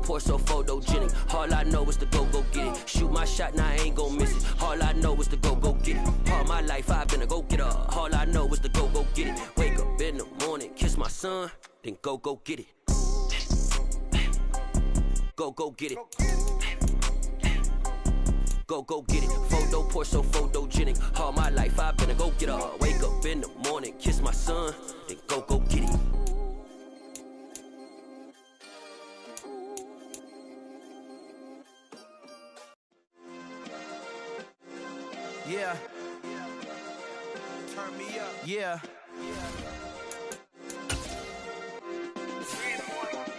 pour so photogenic. All I know is to go get it. Shoot my shot, now I ain't gon' miss it. All I know is to go get it. All my life I've been a go-getter. All I know is to go get it. Wake up in the morning, kiss my son, then go get it. Go get it. Go get it. Photo pour so photogenic. All my life I've been a go-getter. Wake up in the morning, kiss my son, then go get it. Yeah. Turn me up. Yeah.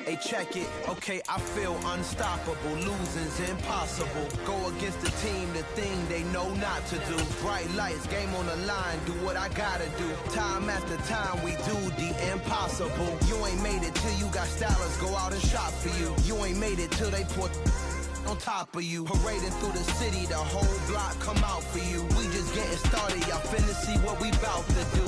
Hey, check it. Okay, I feel unstoppable. Losing's impossible. Go against the team, the thing they know not to do. Bright lights, game on the line, do what I gotta do. Time after time, we do the impossible. You ain't made it till you got stylers go out and shop for you. You ain't made it till they put on top of you. Parading through the city, the whole block come out for you. We just getting started, y'all finna see what we bout to do.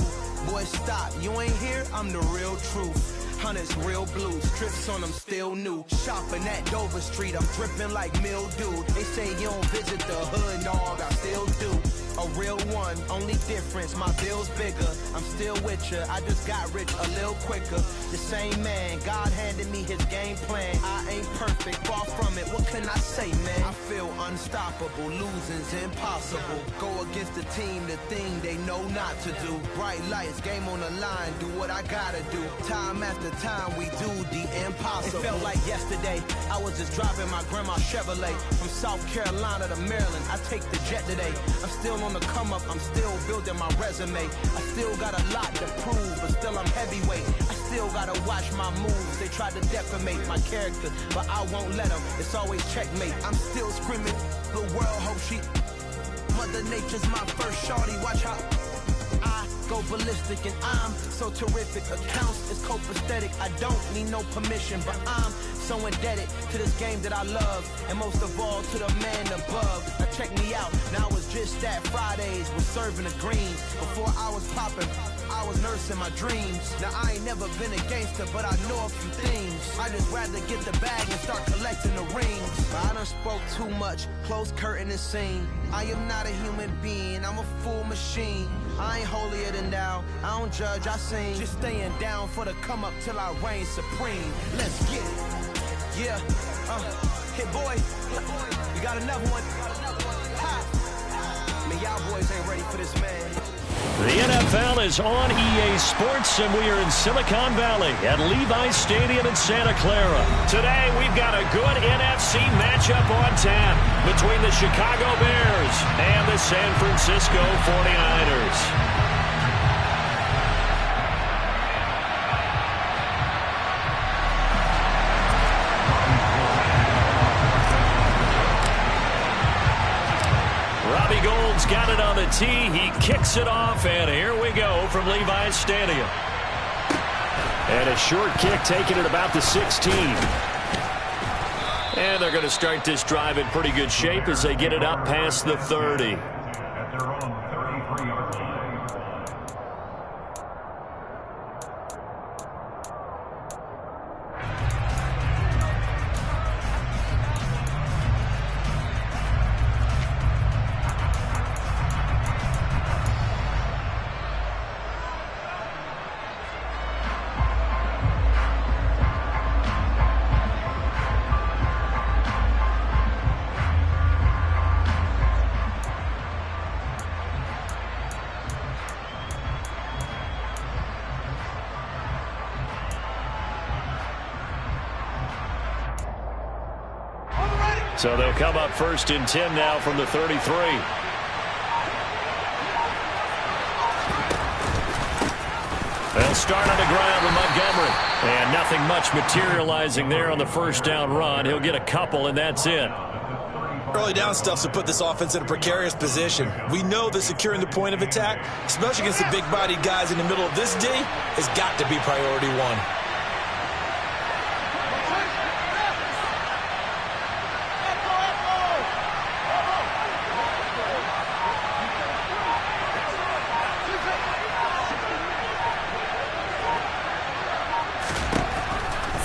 Boy, stop, you ain't here, I'm the real truth. Hunters, real blue, strips on them still new. Shopping at Dover Street, I'm dripping like mildew. They say you don't visit the hood, dog, I still do. A real one, only difference, my bill's bigger. I'm still with ya, I just got rich a little quicker. The same man, God handed me his game plan. I ain't perfect, far from it, what can I say, man? I feel unstoppable, losing's impossible. Go against the team, the thing they know not to do. Bright lights, game on the line, do what I gotta do. Time after time, we do the impossible. It felt like yesterday, I was just driving my grandma's Chevrolet. From South Carolina to Maryland, I take the jet today. I'm still on the come up, I'm still building my resume. I still got a lot to prove, but still I'm heavyweight. I still gotta watch my moves. They tried to defamate my character, but I won't let them. It's always checkmate. I'm still screaming, the world hope she. Mother Nature's my first shorty, watch how I go ballistic, and I'm so terrific. Accounts is copacetic, I don't need no permission, but I'm so indebted to this game that I love, and most of all to the man above. Now check me out, now it's just that Fridays was serving the greens. Before I was popping, I was nursing my dreams. Now I ain't never been a gangster, but I know a few things. I just rather get the bag and start collecting the rings. But I done spoke too much, close curtain and scene. I am not a human being, I'm a full machine. I ain't holier than thou, I don't judge, I sing. Just staying down for the come up till I reign supreme. Let's get it. Yeah, hit boy, we got another one. Ha. Man, y'all boys ain't ready for this, man. The NFL is on EA Sports, and we are in Silicon Valley at Levi's Stadium in Santa Clara. Today, we've got a good NFC matchup on tap between the Chicago Bears and the San Francisco 49ers. Gold's got it on the tee. He kicks it off, and here we go from Levi's Stadium. And a short kick taken at about the 16. And they're going to start this drive in pretty good shape as they get it up past the 30. So they'll come up 1st and 10 now from the 33. They'll start on the ground with Montgomery. And nothing much materializing there on the first down run. He'll get a couple, and that's it. Early down stuff to put this offense in a precarious position. We know that securing the point of attack, especially against the big-bodied guys in the middle of this D, has got to be priority one.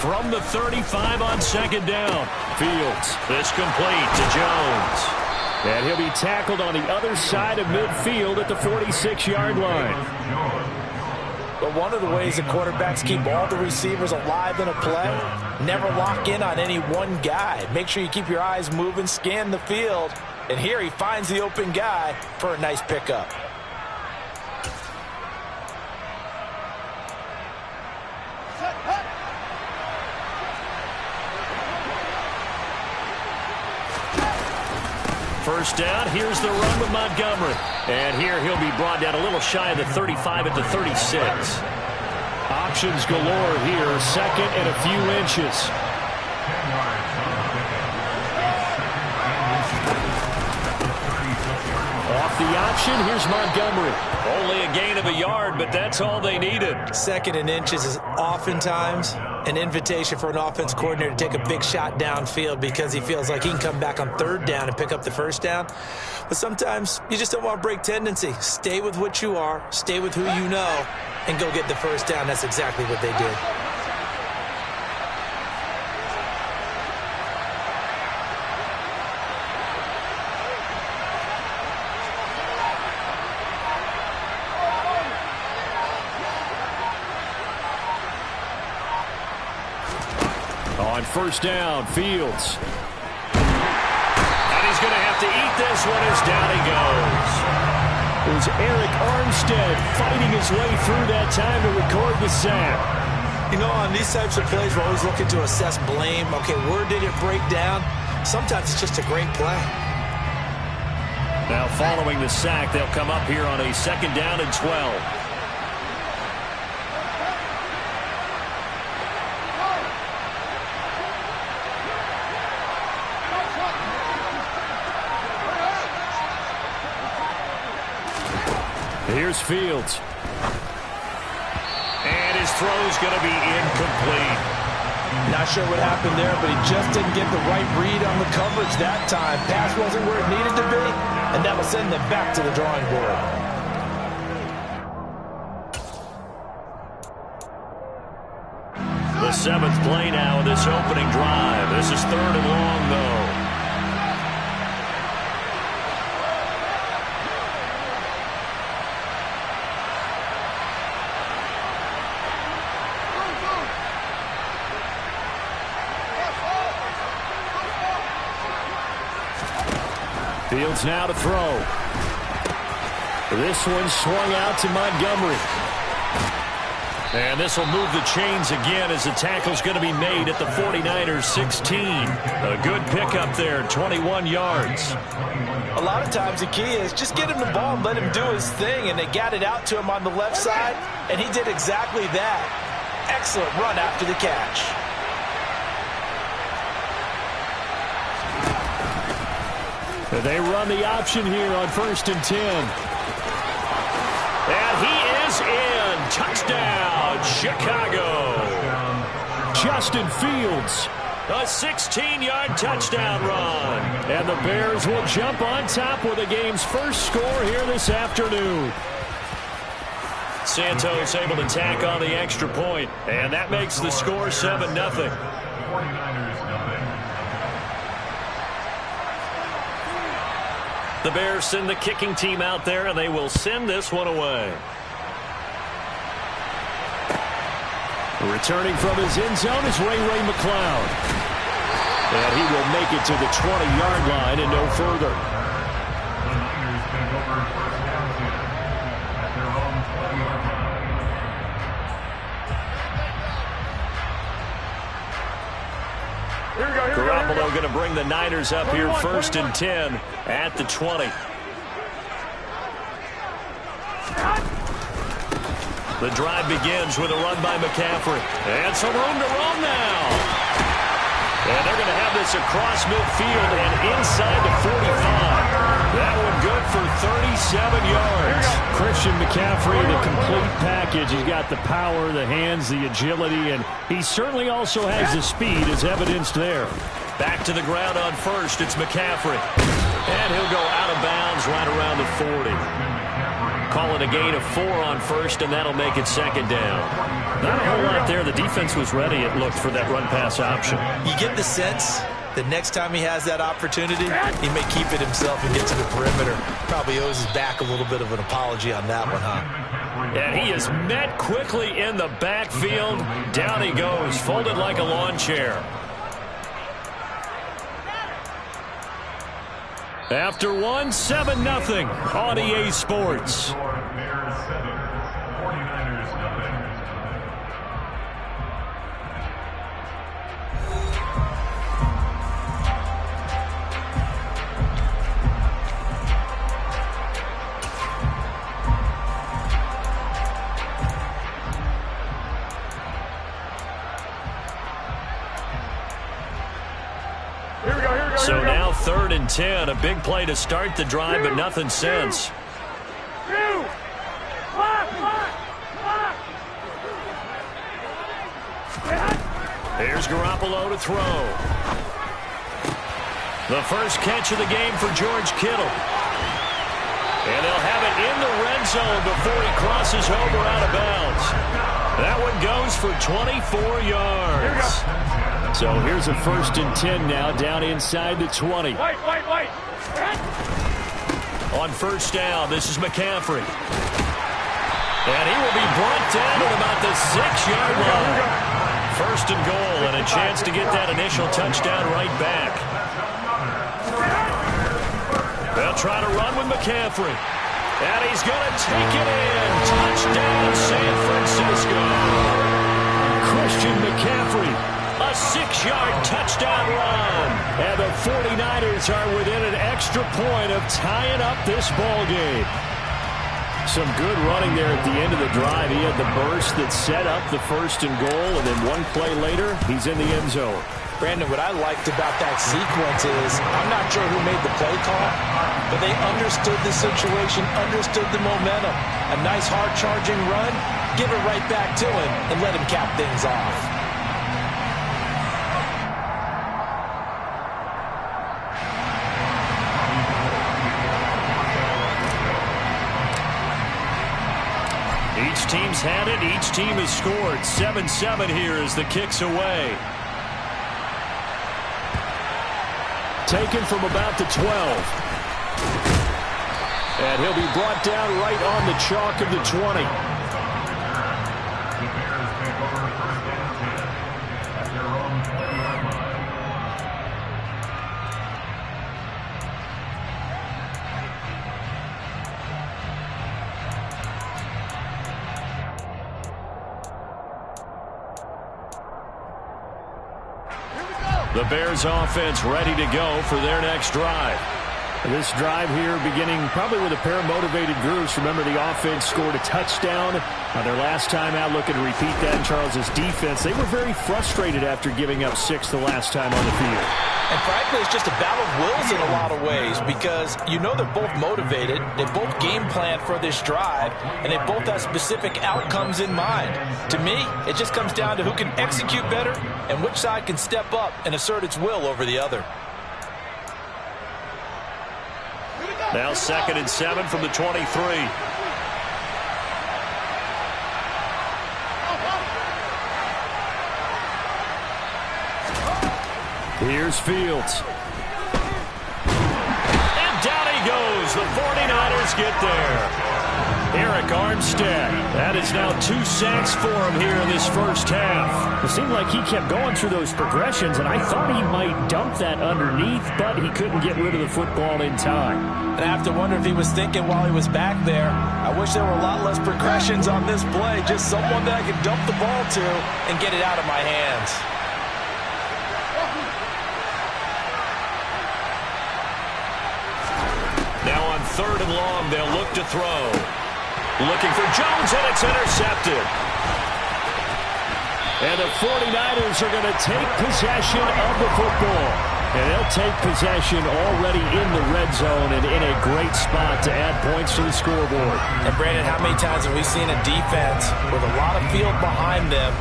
from the 35 on second down. Fields, this complete to Jones. And he'll be tackled on the other side of midfield at the 46-yard line. But one of the ways the quarterbacks keep all the receivers alive in a play, never lock in on any one guy. Make sure you keep your eyes moving, scan the field. And here he finds the open guy for a nice pickup. First down, here's the run with Montgomery. And here he'll be brought down a little shy of the 35 at the 36. Options galore here, second and a few inches. Off the option, here's Montgomery. Only a gain of a yard, but that's all they needed. Second and inches is oftentimes an invitation for an offense coordinator to take a big shot downfield because he feels like he can come back on third down and pick up the first down. But sometimes you just don't want to break tendency. Stay with what you are, stay with who you know, and go get the first down. That's exactly what they did. On first down, Fields. And he's going to have to eat this one as down he goes. It was Eric Armstead fighting his way through that time to record the sack. You know, on these types of plays, we're always looking to assess blame. Okay, where did it break down? Sometimes it's just a great play. Now following the sack, they'll come up here on a second down and 12. Here's Fields. And his throw's going to be incomplete. Not sure what happened there, but he just didn't get the right read on the coverage that time. Pass wasn't where it needed to be, and that will send them back to the drawing board. The seventh play now of this opening drive. This is third and long, though. Fields now to throw. This one swung out to Montgomery. And this will move the chains again as the tackle's going to be made at the 49ers 16. A good pickup there, 21 yards. A lot of times the key is just get him the ball and let him do his thing, and they got it out to him on the left side, and he did exactly that. Excellent run after the catch. They run the option here on 1st and 10. And he is in. Touchdown, Chicago. Justin Fields. A 16-yard touchdown run. And the Bears will jump on top with the game's first score here this afternoon. Santos able to tack on the extra point. And that makes the score 7-0. The Bears send the kicking team out there, and they will send this one away. Returning from his end zone is Ray McCloud. And he will make it to the 20-yard line and no further. Garoppolo going to bring the Niners up here 1st and 10 at the 20. The drive begins with a run by McCaffrey. And some room to roam now. And they're going to have this across midfield and inside the 45. That one good for 37 yards. Christian McCaffrey, the complete package. He's got the power, the hands, the agility, and he certainly also has the speed as evidenced there. Back to the ground on 1st. It's McCaffrey. And he'll go out of bounds right around the 40. Call it a gain of 4 on 1st, and that'll make it 2nd down. Not a whole lot there. The defense was ready, it looked, for that run-pass option. You get the sense that next time he has that opportunity, he may keep it himself and get to the perimeter. Probably owes his back a little bit of an apology on that one, huh? And he is met quickly in the backfield. Down he goes, folded like a lawn chair. After one, 7-0 on EA Sports. So now 3rd and 10, a big play to start the drive, but nothing since. Here's Garoppolo to throw. The first catch of the game for George Kittle. And they'll have it in the red zone before he crosses over out of bounds. That one goes for 24 yards. So here's a 1st and 10 now, down inside the 20. On 1st down, this is McCaffrey. And he will be brought down at about the 6-yard line. 1st and goal, and a chance to get that initial touchdown right back. They'll try to run with McCaffrey. And he's going to take it in. Touchdown, San Francisco. Christian McCaffrey. A 6-yard touchdown run. And the 49ers are within an extra point of tying up this ball game. Some good running there at the end of the drive. He had the burst that set up the 1st and goal, and then one play later, he's in the end zone. Brandon, what I liked about that sequence is, I'm not sure who made the play call, but they understood the situation, understood the momentum. A nice hard-charging run, give it right back to him, and let him cap things off. Each team's had it. Each team has scored. 7-7 here as the kick's away. Taken from about the 12. And he'll be brought down right on the chalk of the 20. The Bears offense ready to go for their next drive. This drive here beginning probably with a pair of motivated groups. Remember, the offense scored a touchdown their last time out, looking to repeat that in Charles's defense. They were very frustrated after giving up 6 the last time on the field. And frankly, it's just a battle of wills in a lot of ways, because you know they're both motivated, they both game plan for this drive, and they both have specific outcomes in mind. To me, it just comes down to who can execute better and which side can step up and assert its will over the other. Now 2nd and 7 from the 23. Here's Fields. And down he goes. The 49ers get there. Eric Armstead. That is now 2 sacks for him here in this first half. It seemed like he kept going through those progressions, and I thought he might dump that underneath, but he couldn't get rid of the football in time. And I have to wonder if he was thinking while he was back there, I wish there were a lot less progressions on this play, just someone that I could dump the ball to and get it out of my hands. Now on 3rd and long, they'll look to throw. Looking for Jones, and it's intercepted. And the 49ers are going to take possession of the football. And they'll take possession already in the red zone and in a great spot to add points to the scoreboard. And Brandon, how many times have we seen a defense with a lot of field behind them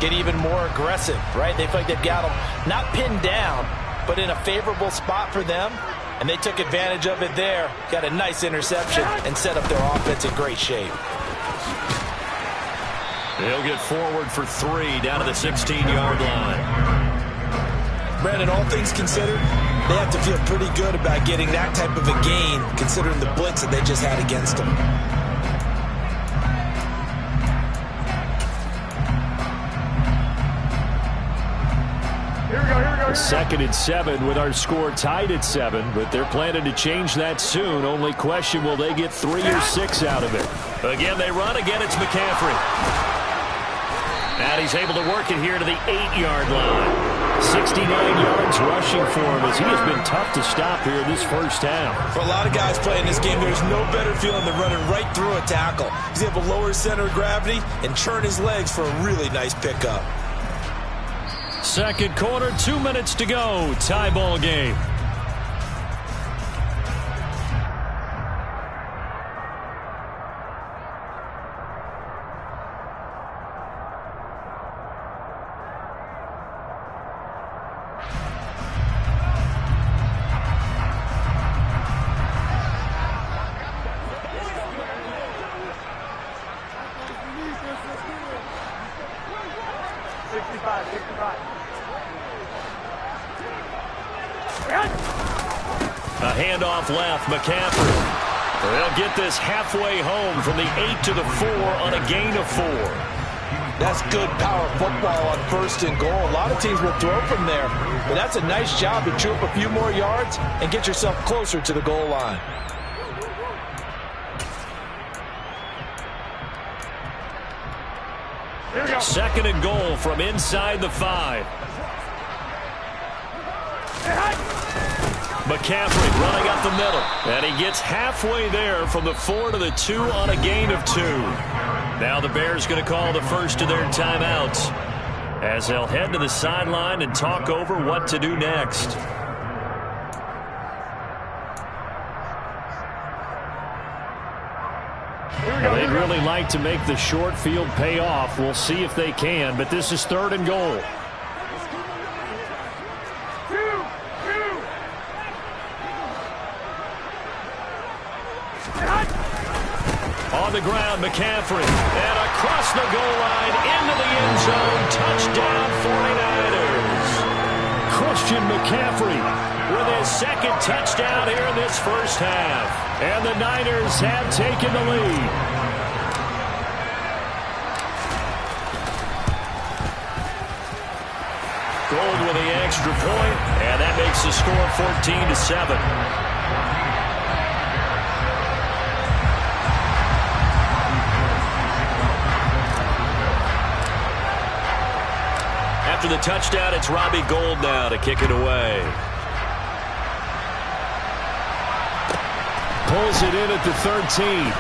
get even more aggressive, right? They feel like they've got them not pinned down, but in a favorable spot for them. And they took advantage of it there, got a nice interception, and set up their offense in great shape. He'll get forward for 3 down to the 16-yard line. Brandon, all things considered, they have to feel pretty good about getting that type of a gain considering the blitz that they just had against them. Second and 7 with our score tied at 7, but they're planning to change that soon. Only question, will they get 3 or 6 out of it? Again, they run. Again, it's McCaffrey. And he's able to work it here to the 8-yard line. 69 yards rushing for him as he has been tough to stop here this first half. For a lot of guys playing this game, there's no better feeling than running right through a tackle. He's able to lower his center of gravity and churn his legs for a really nice pickup. Second quarter, 2 minutes to go. Tie ball game. A handoff left, McCaffrey. They'll get this halfway home from the 8 to the 4 on a gain of 4. That's good power football on 1st and goal. A lot of teams will throw from there, but that's a nice job to chew up a few more yards and get yourself closer to the goal line. Second and goal from inside the 5. McCaffrey running up the middle, and he gets halfway there from the 4 to the 2 on a gain of 2. Now the Bears going to call the first of their timeouts as they'll head to the sideline and talk over what to do next. They'd really like to make the short field pay off. We'll see if they can, but this is 3rd and goal. On the ground, McCaffrey, and across the goal line into the end zone. Touchdown, 49ers. Christian McCaffrey with his 2nd touchdown here in this first half. And the Niners have taken the lead. Gold with the extra point, and that makes the score 14-7. After the touchdown, it's Robbie Gould now to kick it away. Pulls it in at the 13.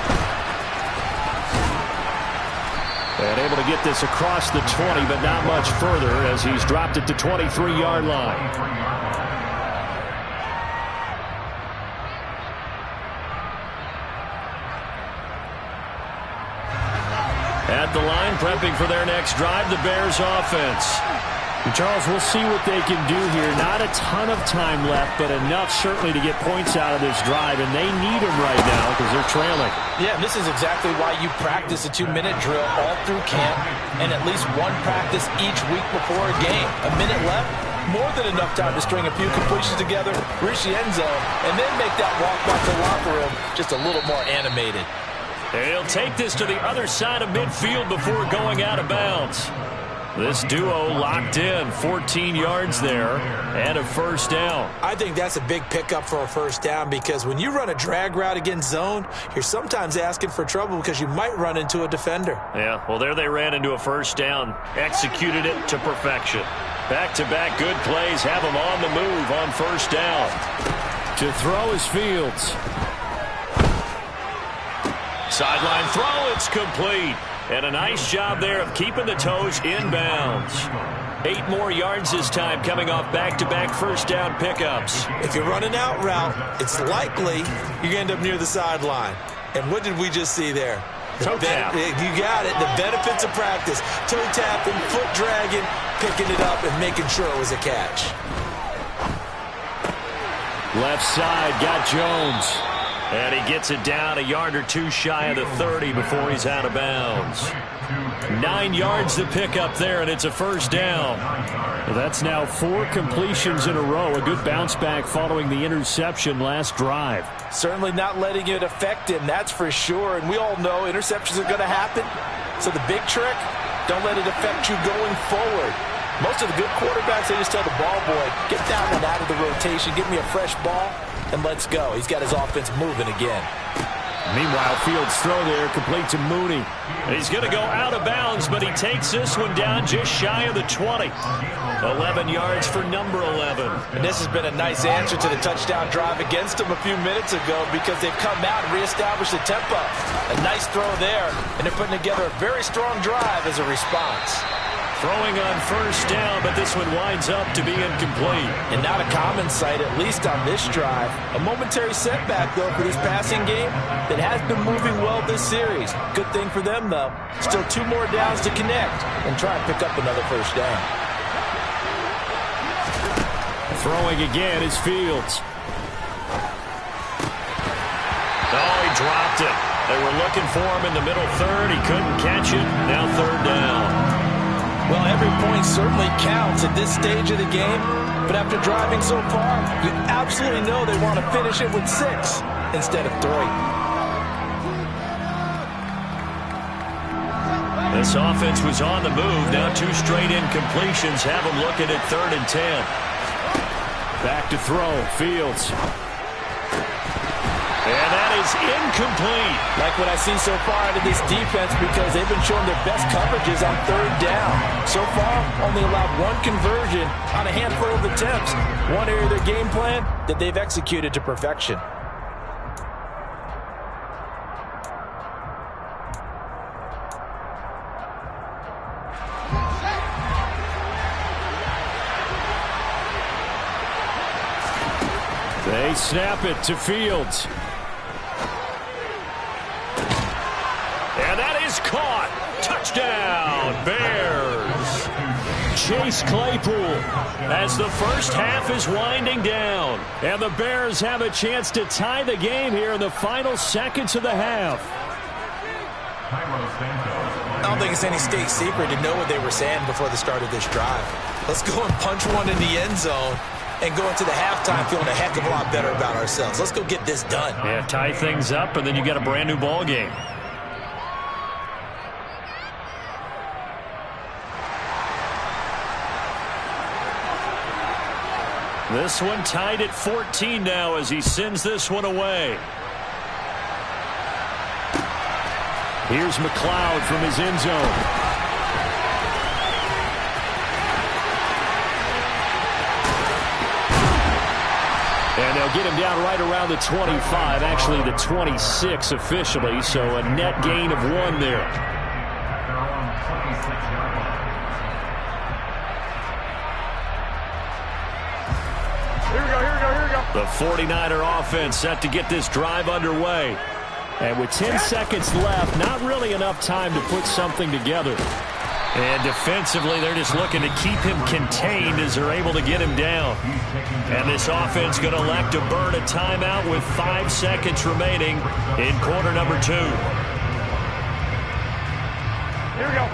And able to get this across the 20, but not much further as he's dropped it to 23-yard line. At the line, prepping for their next drive, the Bears offense. Charles, we'll see what they can do here. Not a ton of time left, but enough certainly to get points out of this drive, and they need them right now because they're trailing. Yeah, this is exactly why you practice a 2-minute drill all through camp and at least one practice each week before a game. A minute left, more than enough time to string a few completions together, reach the end zone, and then make that walk back to the locker room just a little more animated. He'll take this to the other side of midfield before going out of bounds. This duo locked in, 14 yards there, and a first down. I think that's a big pickup for a first down because when you run a drag route against zone, you're sometimes asking for trouble because you might run into a defender. Yeah, well, there they ran into a first down, executed it to perfection. Back-to-back good plays have them on the move on first down. To throw is Fields. Sideline throw, it's complete. And a nice job there of keeping the toes inbounds. 8 more yards this time coming off back-to-back first down pickups. If you run an out route, it's likely you're going to end up near the sideline. And what did we just see there? Toe tap. You got it. The benefits of practice. Toe tapping, foot dragging, picking it up, and making sure it was a catch. Left side, got Jones. And he gets it down a yard or two shy of the 30 before he's out of bounds. 9 yards to pick up there, and it's a first down. Well, that's now 4 completions in a row. A good bounce back following the interception last drive. Certainly not letting it affect him, that's for sure. And we all know interceptions are going to happen. So the big trick, don't let it affect you going forward. Most of the good quarterbacks, they just tell the ball boy, get down and out of the rotation, give me a fresh ball, and let's go. He's got his offense moving again. Meanwhile, Fields' throw there complete to Mooney. He's going to go out of bounds, but he takes this one down just shy of the 20. 11 yards for number 11. And this has been a nice answer to the touchdown drive against them a few minutes ago because they've come out and reestablished the tempo. A nice throw there, and they're putting together a very strong drive as a response. Throwing on first down, but this one winds up to be incomplete. And not a common sight, at least on this drive. A momentary setback, though, for this passing game that has been moving well this series. Good thing for them, though. Still 2 more downs to connect and try and pick up another first down. Throwing again is Fields. Oh, he dropped it. They were looking for him in the middle third. He couldn't catch it. Now third down. Well, every point certainly counts at this stage of the game, but after driving so far, you absolutely know they want to finish it with 6 instead of 3. This offense was on the move. Now 2 straight incompletions have them looking at 3rd and 10. Back to throw, Fields. And that is incomplete. Like what I see so far out of this defense because they've been showing their best coverages on 3rd down. So far, only allowed 1 conversion on a handful of attempts. One area of their game plan that they've executed to perfection. They snap it to Fields. And that is caught. Touchdown, Bears. Chase Claypool as the first half is winding down. And the Bears have a chance to tie the game here in the final seconds of the half. I don't think it's any state secret to know what they were saying before the start of this drive. Let's go and punch one in the end zone and go into the halftime feeling a heck of a lot better about ourselves. Let's go get this done. Yeah, tie things up, and then you get a brand new ball game. This one tied at 14 now as he sends this one away. Here's McLeod from his end zone. And they'll get him down right around the 25, actually the 26 officially, so a net gain of 1 there. Here we go. The 49er offense set to get this drive underway. And with 10 seconds left, not really enough time to put something together. And defensively, they're just looking to keep him contained as they're able to get him down. And this offense going to elect to burn a timeout with 5 seconds remaining in quarter number 2. Here we go.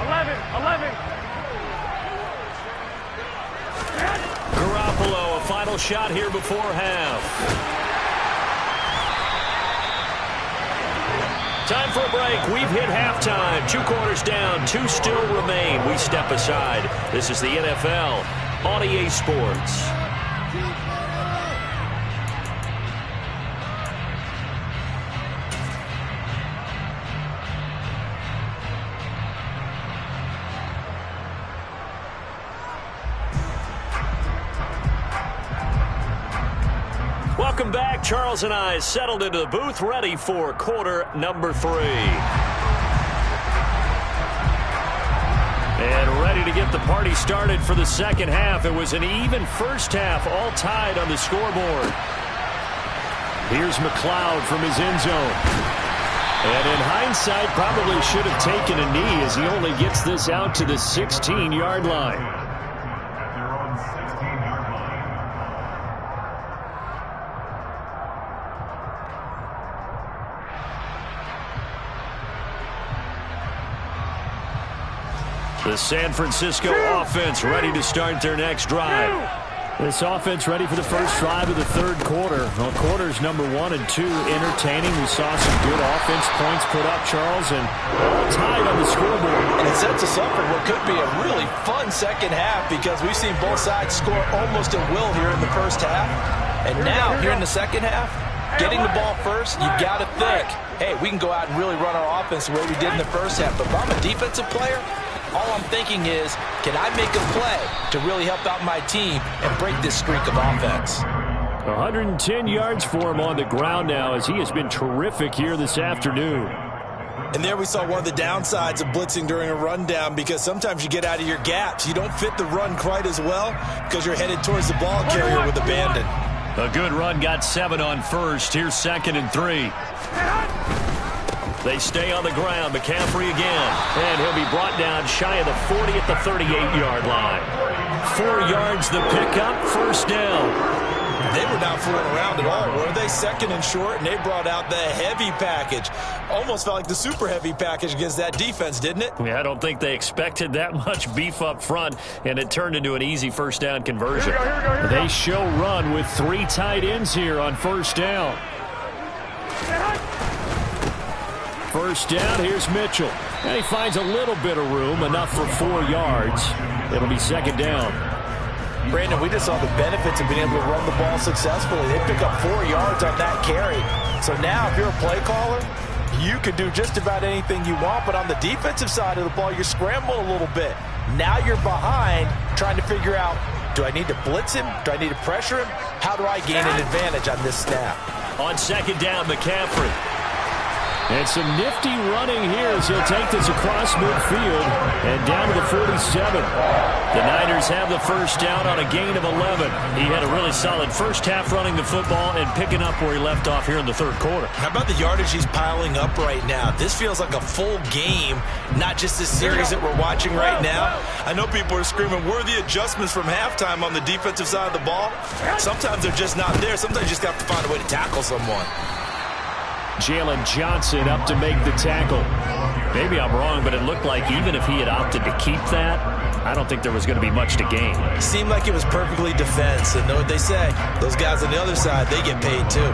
11. Garoppolo, a final shot here before half. Time for a break. We've hit halftime. 2 quarters down. 2 still remain. We step aside. This is the NFL on EA Sports. Welcome back. Charles and I settled into the booth, ready for quarter number 3. And ready to get the party started for the second half. It was an even first half, all tied on the scoreboard. Here's McLeod from his end zone. And in hindsight, probably should have taken a knee as he only gets this out to the 16-yard line. The San Francisco offense ready to start their next drive. This offense ready for the first drive of the third quarter. Well, quarters number 1 and 2 entertaining. We saw some good offense points put up, Charles, and tied on the scoreboard. And it sets us up for what could be a really fun second half because we've seen both sides score almost at will here in the first half. And now, here in the second half, getting the ball first, you've got to think, hey, we can go out and really run our offense the way we did in the first half. But if I'm a defensive player, all I'm thinking is, can I make a play to really help out my team and break this streak of offense? 110 yards for him on the ground now as he has been terrific here this afternoon. And there we saw one of the downsides of blitzing during a rundown because sometimes you get out of your gaps. You don't fit the run quite as well because you're headed towards the ball carrier with abandon. A good run got 7 on first. Here's 2nd and 3. They stay on the ground. McCaffrey again. And he'll be brought down shy of the 40 at the 38-yard line. 4 yards the pickup, first down. They were not fooling around at all, were they? 2nd and short, and they brought out the heavy package. Almost felt like the super heavy package against that defense, didn't it? Yeah, I don't think they expected that much beef up front, and it turned into an easy first down conversion. Here we go. They show run with 3 tight ends here on first down. First down, here's Mitchell. And he finds a little bit of room, enough for 4 yards. It'll be 2nd down. Brandon, we just saw the benefits of being able to run the ball successfully. They pick up 4 yards on that carry. So now, if you're a play caller, you can do just about anything you want. But on the defensive side of the ball, you're scrambling a little bit. Now you're behind, trying to figure out, do I need to blitz him? Do I need to pressure him? How do I gain an advantage on this snap? On 2nd down, McCaffrey. And some nifty running here as he'll take this across midfield and down to the 47. The Niners have the first down on a gain of 11. He had a really solid first half running the football and picking up where he left off here in the third quarter. How about the yardage he's piling up right now? This feels like a full game, not just this series that we're watching right now. I know people are screaming, where are the adjustments from halftime on the defensive side of the ball? Sometimes they're just not there. Sometimes you just have to find a way to tackle someone. Jalen Johnson up to make the tackle. Maybe I'm wrong, but it looked like even if he had opted to keep that, I don't think there was going to be much to gain. It seemed like it was perfectly defense, and know what they say. Those guys on the other side, they get paid too.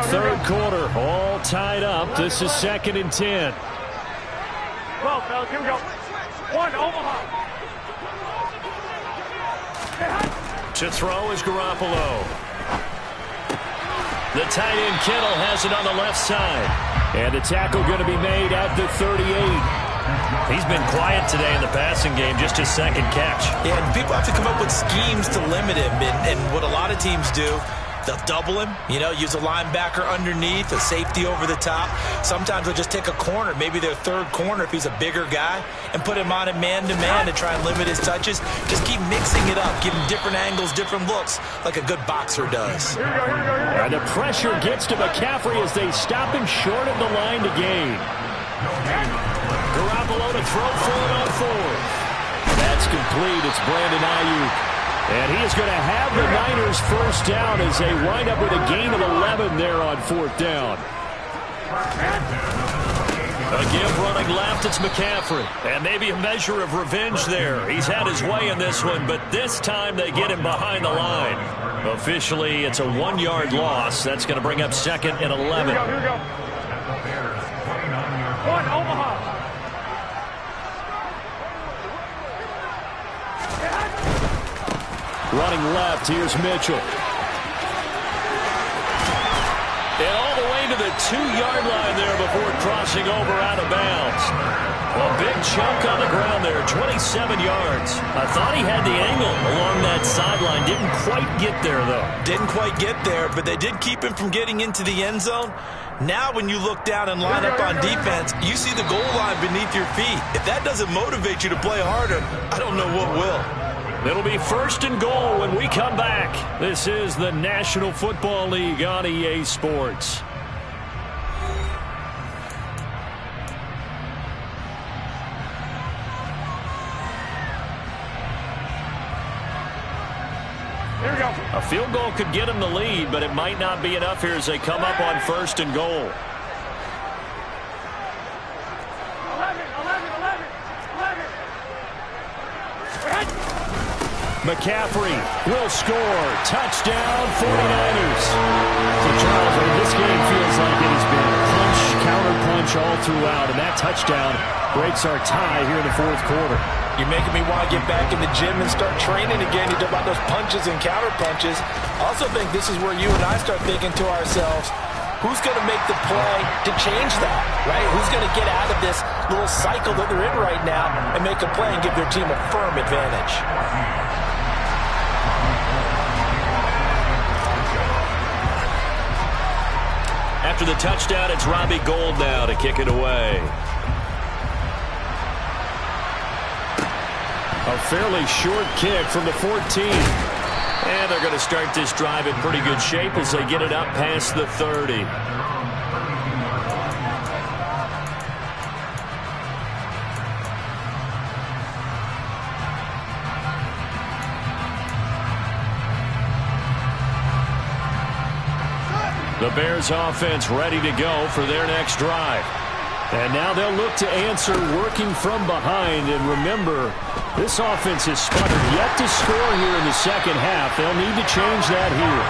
Third quarter, all tied up. This is 2nd and 10. Well, fellas, here we go. 1, Omaha. To throw is Garoppolo. The tight end Kittle has it on the left side. And the tackle going to be made at the 38. He's been quiet today in the passing game, just his 2nd catch. Yeah, and people have to come up with schemes to limit him. And what a lot of teams do, they'll double him, use a linebacker underneath, a safety over the top. Sometimes they'll just take a corner, maybe their third corner if he's a bigger guy, and put him on a man-to-man to try and limit his touches. Just keep mixing it up, give him different angles, different looks, like a good boxer does. And the pressure gets to McCaffrey as they stop him short of the line to gain. Garoppolo to throw for it on 4th. That's complete. It's Brandon Ayuk. And he is going to have the Niners first down as they wind up with a gain of 11 there on 4th down. A give running left, it's McCaffrey. And maybe a measure of revenge there. He's had his way in this one, but this time they get him behind the line. Officially, it's a 1-yard loss. That's going to bring up 2nd and 11. Here we go. 1, Omaha. Running left, here's Mitchell. And all the way to the 2-yard line there before crossing over out of bounds. A big chunk on the ground there, 27 yards. I thought he had the angle along that sideline. Didn't quite get there, though. Didn't quite get there, but they did keep him from getting into the end zone. Now when you look down and line up on defense, you see the goal line beneath your feet. If that doesn't motivate you to play harder, I don't know what will. It'll be 1st and goal when we come back. This is the National Football League on EA Sports. A field goal could get them the lead, but it might not be enough here as they come up on 1st and goal. McCaffrey will score. Touchdown, 49ers. So, Charles, this game feels like it has been punch, counter-punch all throughout, and that touchdown breaks our tie here in the 4th quarter. You're making me want to get back in the gym and start training again. You talk about those punches and counter-punches. I also think this is where you and I start thinking to ourselves, who's going to make the play to change that, right? Who's going to get out of this little cycle that they're in right now and make a play and give their team a firm advantage? After the touchdown, it's Robbie Gould now to kick it away. A fairly short kick from the 14. And they're going to start this drive in pretty good shape as they get it up past the 30. The Bears offense ready to go for their next drive. And now they'll look to answer working from behind. And remember, this offense has sputtered yet to score here in the second half. They'll need to change that here.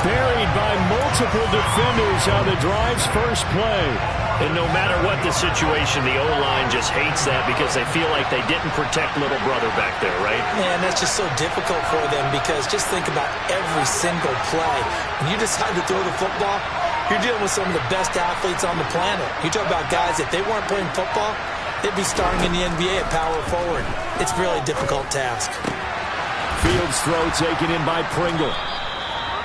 Buried by multiple defenders on the drive's first play. And no matter what the situation, the O-line just hates that because they feel like they didn't protect little brother back there, right? Man, that's just so difficult for them because just think about every single play. When you decide to throw the football, you're dealing with some of the best athletes on the planet. You talk about guys, if they weren't playing football, they'd be starting in the NBA at power forward. It's a really difficult task. Fields throw taken in by Pringle.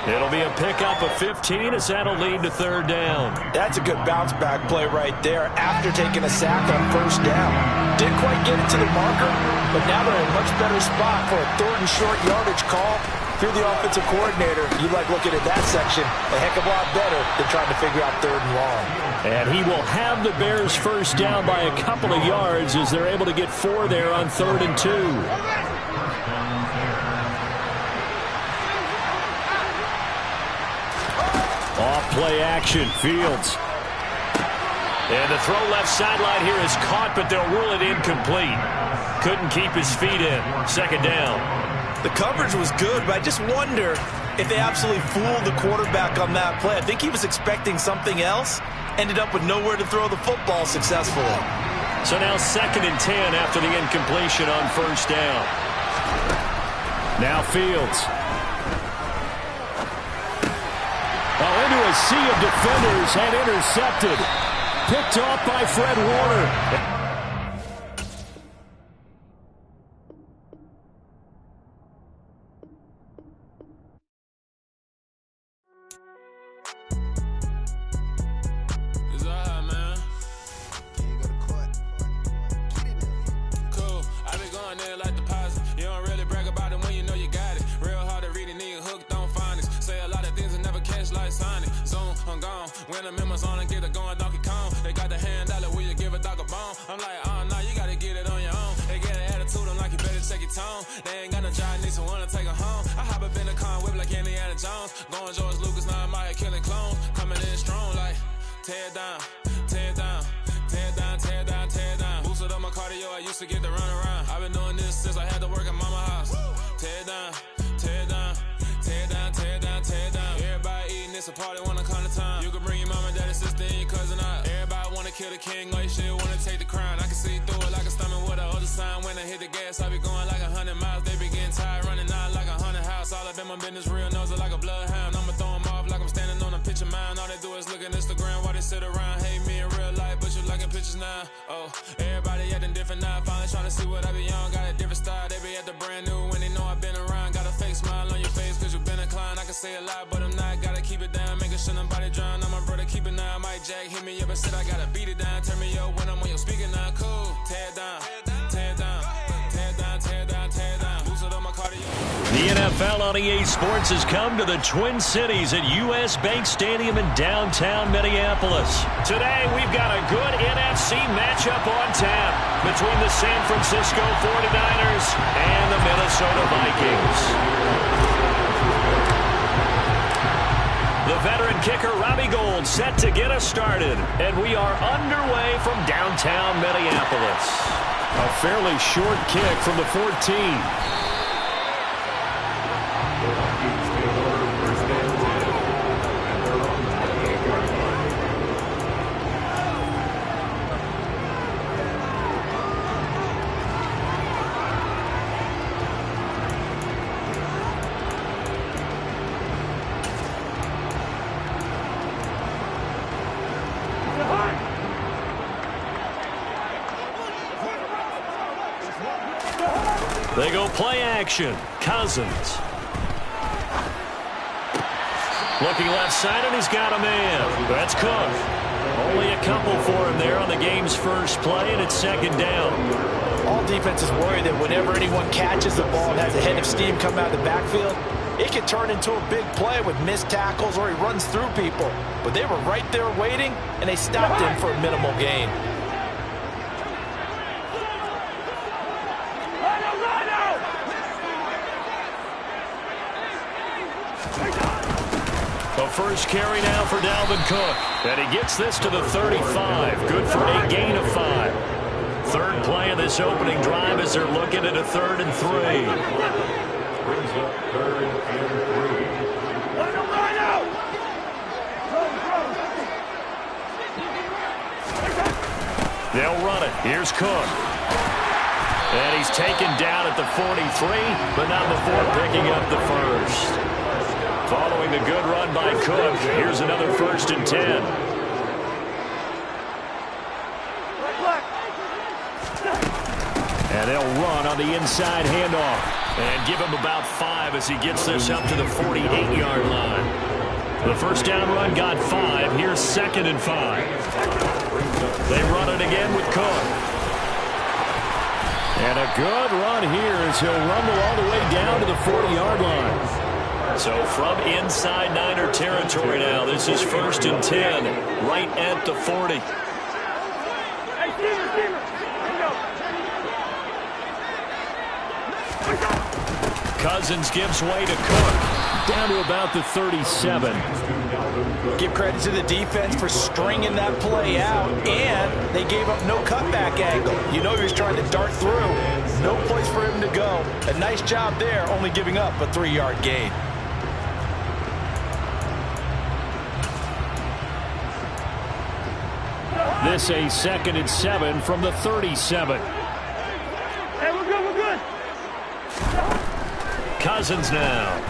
It'll be a pickup of 15 as that'll lead to 3rd down. That's a good bounce back play right there after taking a sack on 1st down. Didn't quite get it to the marker, but now they're in a much better spot for a 3rd and short yardage call. If you're the offensive coordinator, you like looking at that section a heck of a lot better than trying to figure out 3rd and long. And he will have the Bears 1st down by a couple of yards as they're able to get 4 there on 3rd and 2. Off play action, Fields. And the throw left sideline here is caught, but they'll rule it incomplete. Couldn't keep his feet in. 2nd down. The coverage was good, but I just wonder if they absolutely fooled the quarterback on that play. I think he was expecting something else. Ended up with nowhere to throw the football successfully. So now 2nd and 10 after the incompletion on 1st down. Now Fields. Into a sea of defenders and intercepted. Picked off by Fred Warner. When the members on and get it going Donkey Kong, they got the hand out, will you give a dog a bone? I'm like, oh no, you gotta get it on your own. They get an attitude, I'm like, you better check your tone. They ain't got no job, need someone to take her home. I hop up in the car, whip like Indiana Jones. Going George Lucas, now I'm out here killing clones. Coming in strong like, tear down, tear down, tear down, tear down, tear down. Boosted up my cardio, I used to get to run around. I've been doing this since I had to work at mama house. Tear down, tear down, tear down, tear down, tear down. Everybody eating, it's a party, wanna come to time. You can bring your mama, daddy, sister, and your cousin out. Everybody wanna kill the king, like shit, wanna take the crown. I can see through it like a stomach with a other sign. When I hit the gas, I be going like 100 miles. They be getting tired, running out like 100 house. All up in my business, real nose like a bloodhound. I'ma throw them off like I'm standing on a picture mound. All they do is look at Instagram while they sit around. Hate me in real life, but you liking pictures now. Oh, everybody acting different now. Finally trying to see what I be on. Got a different style, they be at the brand new when they know I've been around. Got a fake smile on your face cause you been inclined. I can say a lot, but I'm not. Gotta keep it down, making sure nobody drown. I'm my brother, keep it now. Mike Jack hit me up and said I gotta beat it down. Turn me up when I'm on your speaker now. Cool, tear down, tear down, tear down, tear down, tear down. Boosted up my cardio. The NFL on EA Sports has come to the Twin Cities at U.S. Bank Stadium in downtown Minneapolis. Today, we've got a good NFC matchup on tap between the San Francisco 49ers and the Minnesota Vikings. The veteran kicker, Robbie Gould, set to get us started. And we are underway from downtown Minneapolis. A fairly short kick from the 14. They go play action. Cousins. Looking left side, and he's got a man. That's Cook. Only a couple for him there on the game's first play, and it's second down. All defenses worry that whenever anyone catches the ball and has a head of steam come out of the backfield, it can turn into a big play with missed tackles or he runs through people. But they were right there waiting, and they stopped him for a minimal gain. The first carry now for Dalvin Cook. And he gets this to the 35. Good for a gain of 5. Third play of this opening drive as they're looking at a 3rd and 3. Brings up 3rd and 3. They'll run it. Here's Cook. And he's taken down at the 43, but not before picking up the first. Following the good run by Cook, here's another 1st and 10. And they'll run on the inside handoff. And give him about 5 as he gets this up to the 48-yard line. The first down run got 5. Here's 2nd and 5. They run it again with Cook. And a good run here as he'll rumble all the way down to the 40-yard line. So from inside Niner territory now, this is 1st and 10, right at the 40. Cousins gives way to Cook, down to about the 37. Give credit to the defense for stringing that play out, and they gave up no cutback angle. You know he was trying to dart through. No place for him to go. A nice job there, only giving up a 3-yard gain. This a 2nd and 7 from the 37. Hey, we're good, we're good. Cousins now.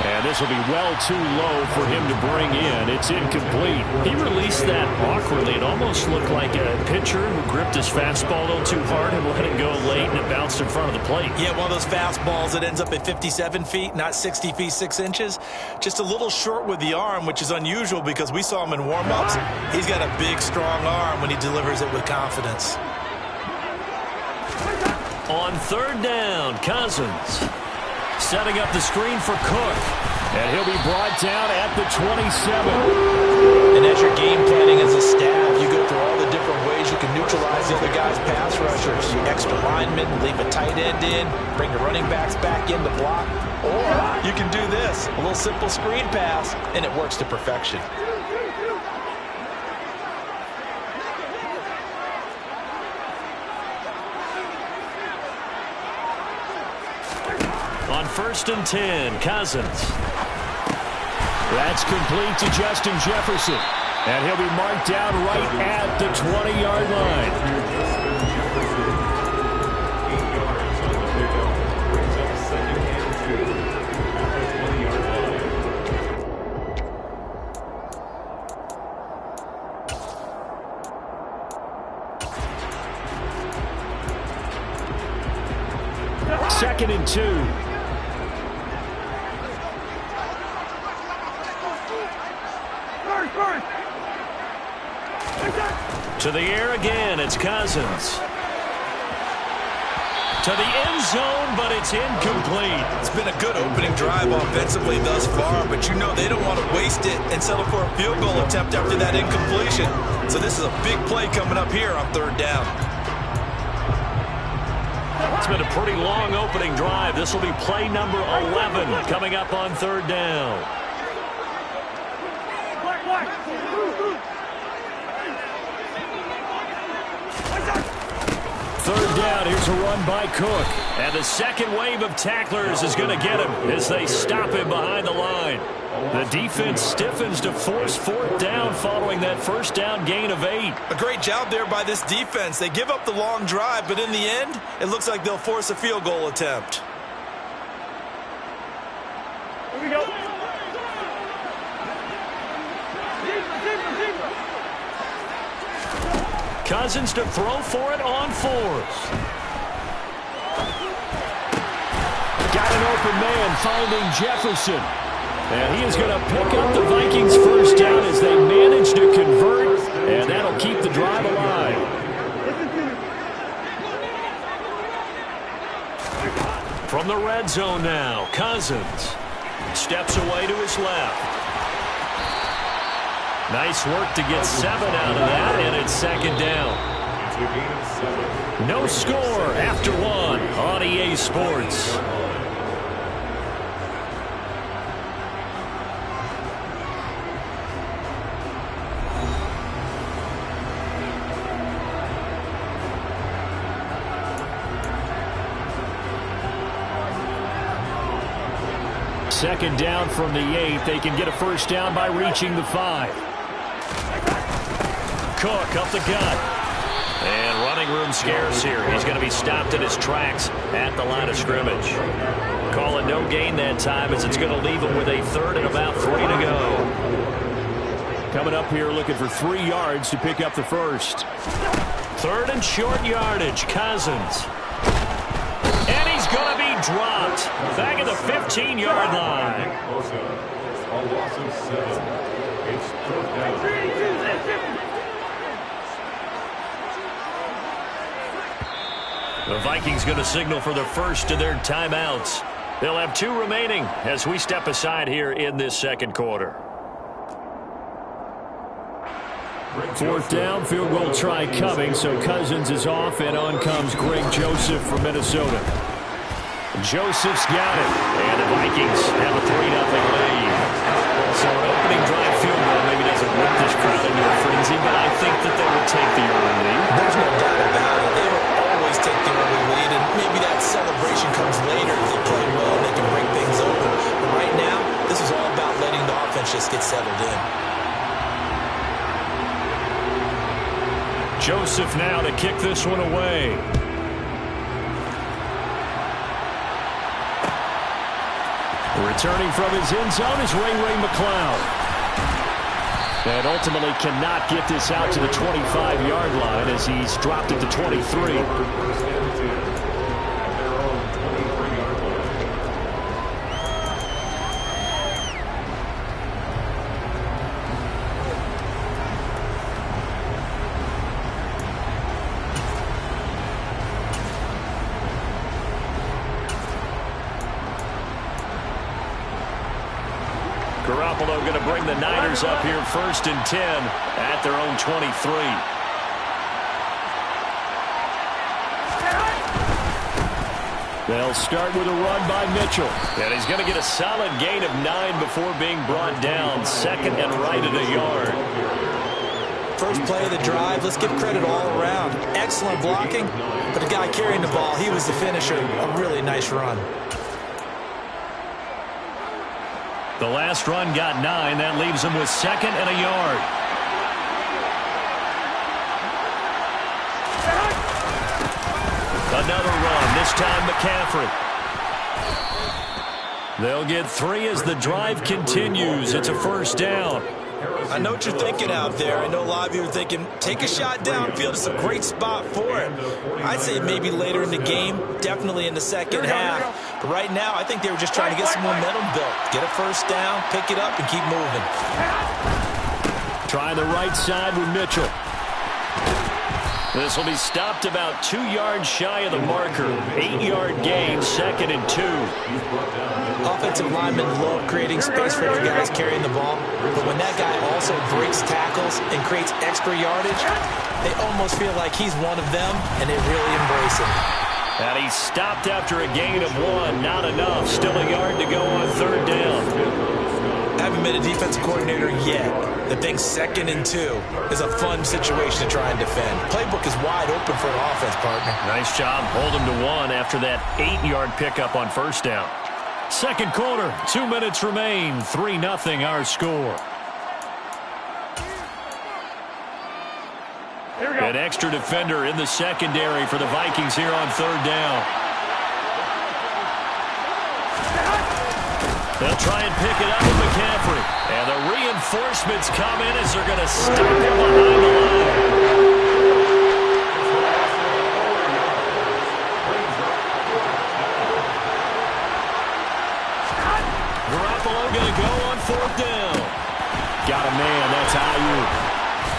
And this will be well too low for him to bring in. It's incomplete. He released that awkwardly. It almost looked like a pitcher who gripped his fastball a little too hard and let it go late, and it bounced in front of the plate. Yeah, one of those fastballs that ends up at 57 feet, not 60 feet, 6 inches. Just a little short with the arm, which is unusual because we saw him in warm-ups. He's got a big, strong arm when he delivers it with confidence. On 3rd down, Cousins setting up the screen for Cook. And he'll be brought down at the 27. And as you're game planning as a staff, you go through all the different ways you can neutralize the other guy's pass rushers. Extra linemen, leave a tight end in, bring the running backs back in to block. Or you can do this, a little simple screen pass, and it works to perfection. On 1st and 10, Cousins. That's complete to Justin Jefferson. And he'll be marked down right at the 20-yard line. Second and 2. To the air again, it's Cousins. To the end zone, but it's incomplete. It's been a good opening drive offensively thus far, but you know they don't want to waste it and settle for a field goal attempt after that incompletion. So this is a big play coming up here on 3rd down. It's been a pretty long opening drive. This will be play number 11 coming up on 3rd down. third down. Here's a run by Cook. And the second wave of tacklers is going to get him as they stop him behind the line. The defense stiffens to force fourth down following that first down gain of 8. A great job there by this defense. They give up the long drive, but in the end, it looks like they'll force a field goal attempt. Here we go. Cousins to throw for it on 4th. Got an open man finding Jefferson. And he is going to pick up the Vikings first down as they manage to convert. And that'll keep the drive alive. From the red zone now, Cousins steps away to his left. Nice work to get 7 out of that, and it's second down. No score after 1 on EA Sports. Second down from the 8. They can get a first down by reaching the 5. Cook up the gut. And running room scarce here. He's going to be stopped in his tracks at the line of scrimmage. Call it no gain that time as it's going to leave him with a third and about 3 to go. Coming up here looking for 3 yards to pick up the first. Third and short yardage. Cousins. And he's going to be dropped back at the 15-yard line. A loss of 7. It's 3rd down. The Vikings going to signal for the first of their timeouts. They'll have 2 remaining as we step aside here in this second quarter. 4th down, field goal try coming, so Cousins is off, and on comes Greg Joseph from Minnesota. Joseph's got it, and the Vikings have a 3-0 lead. So an opening drive field goal maybe doesn't whip this crowd into a frenzy, but I think that they would take the early lead. There's no doubt about it. They will always take the early lead, and maybe that celebration comes later if they play well and they can break things open. But right now, this is all about letting the offense just get settled in. Joseph now to kick this one away. Returning from his end zone is Ray McCloud. And ultimately cannot get this out to the 25-yard line as he's dropped it to 23. Garoppolo going to bring the Niners up here 1st and 10 at their own 23. They'll start with a run by Mitchell. And he's going to get a solid gain of 9 before being brought down. Second and right at a yard. First play of the drive, let's give credit all around. Excellent blocking, but the guy carrying the ball, he was the finisher. A really nice run. The last run got 9. That leaves him with 2nd and a yard. Another run, this time McCaffrey. They'll get 3 as the drive continues. It's a first down. I know what you're thinking out there. I know a lot of you are thinking, take a shot downfield. It's a great spot for it. I'd say maybe later in the game, definitely in the second half. But right now, I think they were just trying to get some momentum built. Get a first down, pick it up, and keep moving. Try the right side with Mitchell. This will be stopped about 2 yards shy of the marker. 8-yard gain, 2nd and 2. Offensive linemen love creating space for their guys carrying the ball. But when that guy also breaks tackles and creates extra yardage, they almost feel like he's one of them, and they really embrace him. And he stopped after a gain of 1. Not enough. Still a yard to go on 3rd down. I haven't been a defensive coordinator yet that thinks 2nd and 2 is a fun situation to try and defend. Playbook is wide open for an offense, partner. Nice job holding to 1 after that 8-yard pickup on first down. Second quarter, 2 minutes remain, 3-0 our score. An extra defender in the secondary for the Vikings here on third down. They'll try and pick it up with McCaffrey. And the reinforcements come in as they're going to stop him behind the line. Garoppolo going to go on fourth down. Got a man, that's Ayuk.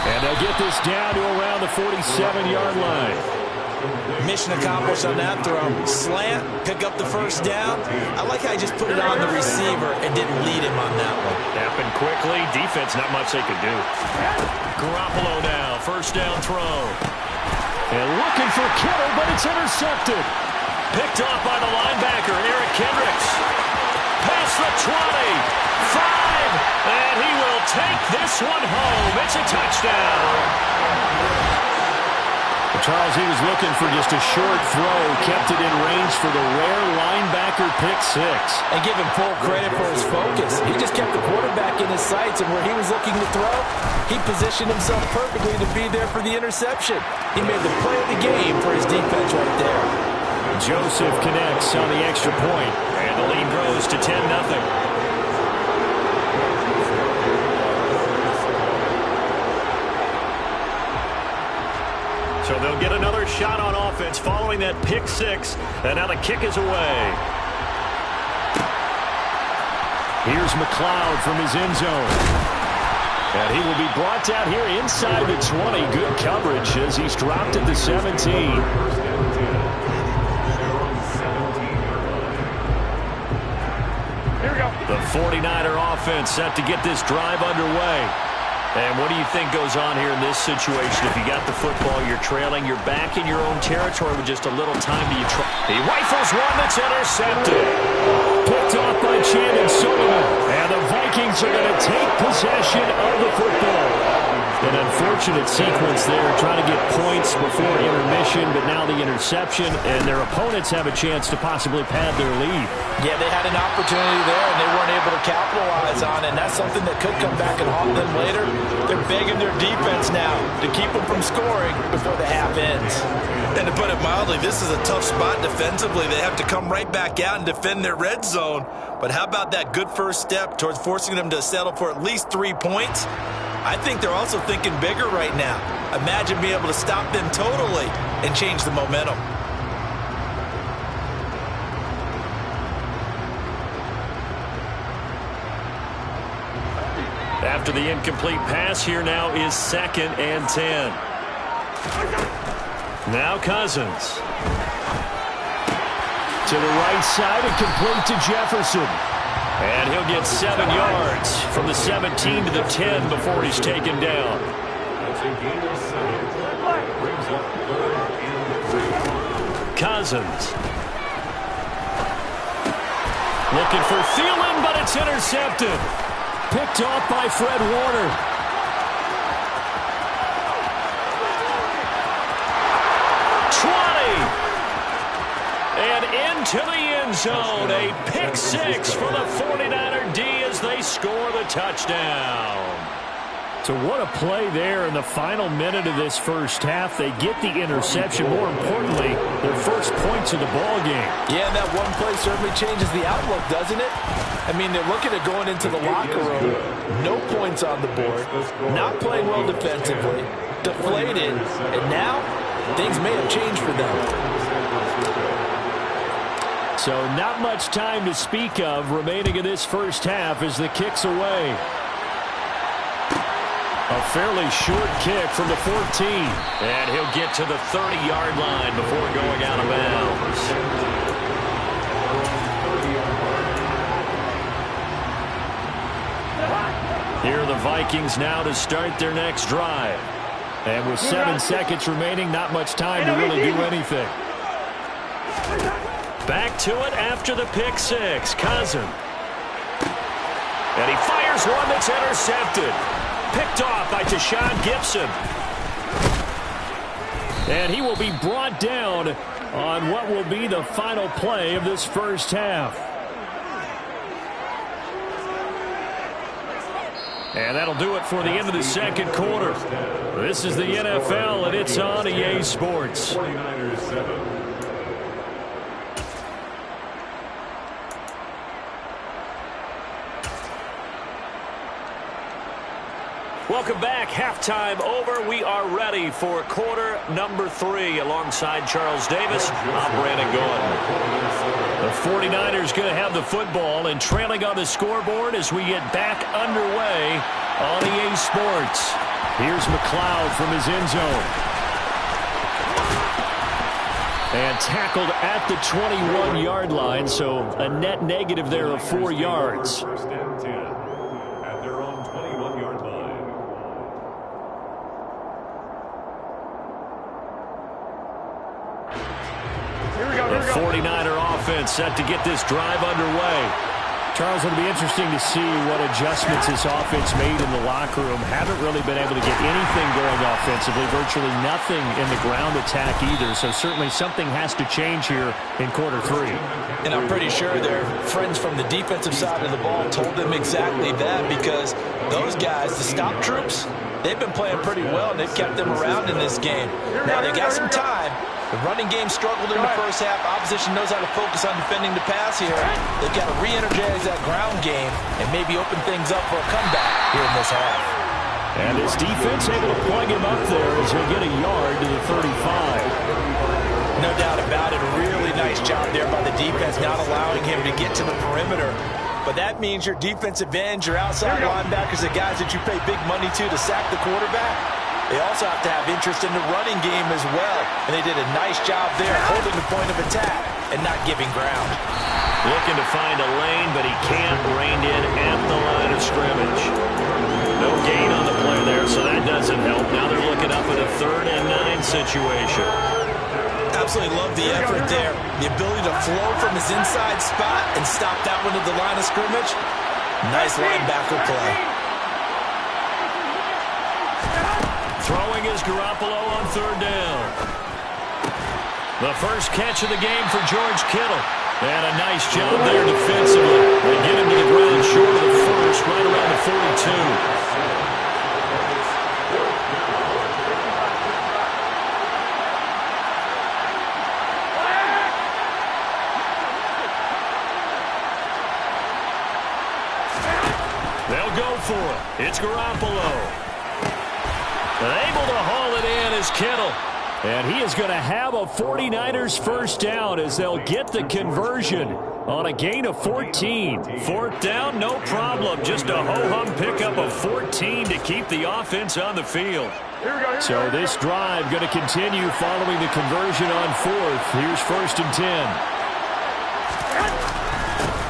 And they'll get this down to around the 47-yard line. Mission accomplished on that throw. Slant, pick up the first down. I like how he just put it on the receiver and didn't lead him on that one. Happened quickly. Defense, not much they could do. Garoppolo now, first down throw. And looking for Kittle, but it's intercepted. Picked off by the linebacker, Eric Kendricks. Past the 20. 5, and he will take this one home. It's a touchdown. Charles, he was looking for just a short throw, kept it in range for the rare linebacker pick 6. And give him full credit for his focus. He just kept the quarterback in his sights, and where he was looking to throw, he positioned himself perfectly to be there for the interception. He made the play of the game for his defense right there. Joseph connects on the extra point, and the lead grows to 10-0. So they'll get another shot on offense following that pick 6, and now the kick is away. Here's McLeod from his end zone. And he will be brought down here inside the 20. Good coverage as he's dropped at the 17. Here we go. The 49er offense set to get this drive underway. And what do you think goes on here in this situation? If you got the football, you're trailing, you're back in your own territory with just a little time to try. He rifles one that's intercepted. Picked off by Chandon Sullivan. And the Vikings are going to take possession of the football. An unfortunate sequence there, trying to get points before intermission, but now the interception, and their opponents have a chance to possibly pad their lead. Yeah, they had an opportunity there, and they weren't able to capitalize on it, and that's something that could come back and haunt them later. They're begging their defense now to keep them from scoring before the half ends. And to put it mildly, this is a tough spot defensively. They have to come right back out and defend their red zone. But how about that good first step towards forcing them to settle for at least 3 points? I think they're also thinking bigger right now. Imagine being able to stop them totally and change the momentum. After the incomplete pass, here now is 2nd and 10. Now Cousins. To the right side and complete to Jefferson. And he'll get 7 yards from the 17 to the 10 before he's taken down. Cousins. Looking for Thielen, but it's intercepted. Picked off by Fred Warner. And into the end zone. A pick 6 for the 49er D as they score the touchdown. So what a play there in the final minute of this first half. They get the interception. More importantly, their first points of the ball game. Yeah, and that one play certainly changes the outlook, doesn't it? I mean, they're looking at going into the locker room. No points on the board. Not playing well defensively. Deflated. And now, things may have changed for them. So not much time to speak of remaining in this first half as the kick's away. A fairly short kick from the 14. And he'll get to the 30-yard line before going out of bounds. Here are the Vikings now to start their next drive. And with 7 seconds remaining, not much time to really do anything. Back to it after the pick 6. Cousins. And he fires one that's intercepted. Picked off by Tashaun Gipson. And he will be brought down on what will be the final play of this first half. And that'll do it for the end of the second quarter. This is the NFL, and it's on EA Sports. 49ers 7. Welcome back. Halftime over. We are ready for quarter number 3. Alongside Charles Davis, I'm Brandon Gaudin. The 49ers going to have the football and trailing on the scoreboard as we get back underway on EA Sports. Here's McLeod from his end zone. And tackled at the 21-yard line, so a net negative there of 4 yards. First and 10 at their own 21-yard line. The 49er offense set to get this drive underway. Charles, it'll be interesting to see what adjustments this offense made in the locker room. Haven't really been able to get anything going offensively, virtually nothing in the ground attack either. So certainly something has to change here in quarter 3. And I'm pretty sure their friends from the defensive side of the ball told them exactly that, because those guys, the stop troops, they've been playing pretty well, and they've kept them around in this game. Now, they got some time. The running game struggled in the first half. Opposition knows how to focus on defending the pass here. They've got to re-energize that ground game and maybe open things up for a comeback here in this half. And his defense able to plug him up there as they get a yard to the 35. No doubt about it. A really nice job there by the defense, not allowing him to get to the perimeter. But that means your defensive ends, your outside linebackers, the guys that you pay big money to sack the quarterback, they also have to have interest in the running game as well. And they did a nice job there holding the point of attack and not giving ground. Looking to find a lane, but he can't. Reined in at the line of scrimmage. No gain on the play there, so that doesn't help. Now they're looking up at a 3rd and 9 situation. Absolutely love the effort there. The ability to flow from his inside spot and stop that one at the line of scrimmage. Nice linebacker play. Throwing is Garoppolo on 3rd down. The first catch of the game for George Kittle. And a nice job there defensively. They get him to the ground short of the first, right around the 42. They'll go for it. It's Garoppolo. Able to haul it in is Kittle. And he is going to have a 49ers first down as they'll get the conversion on a gain of 14. 4th down, no problem. Just a ho-hum pickup of 14 to keep the offense on the field. So this drive going to continue following the conversion on 4th. Here's 1st and 10.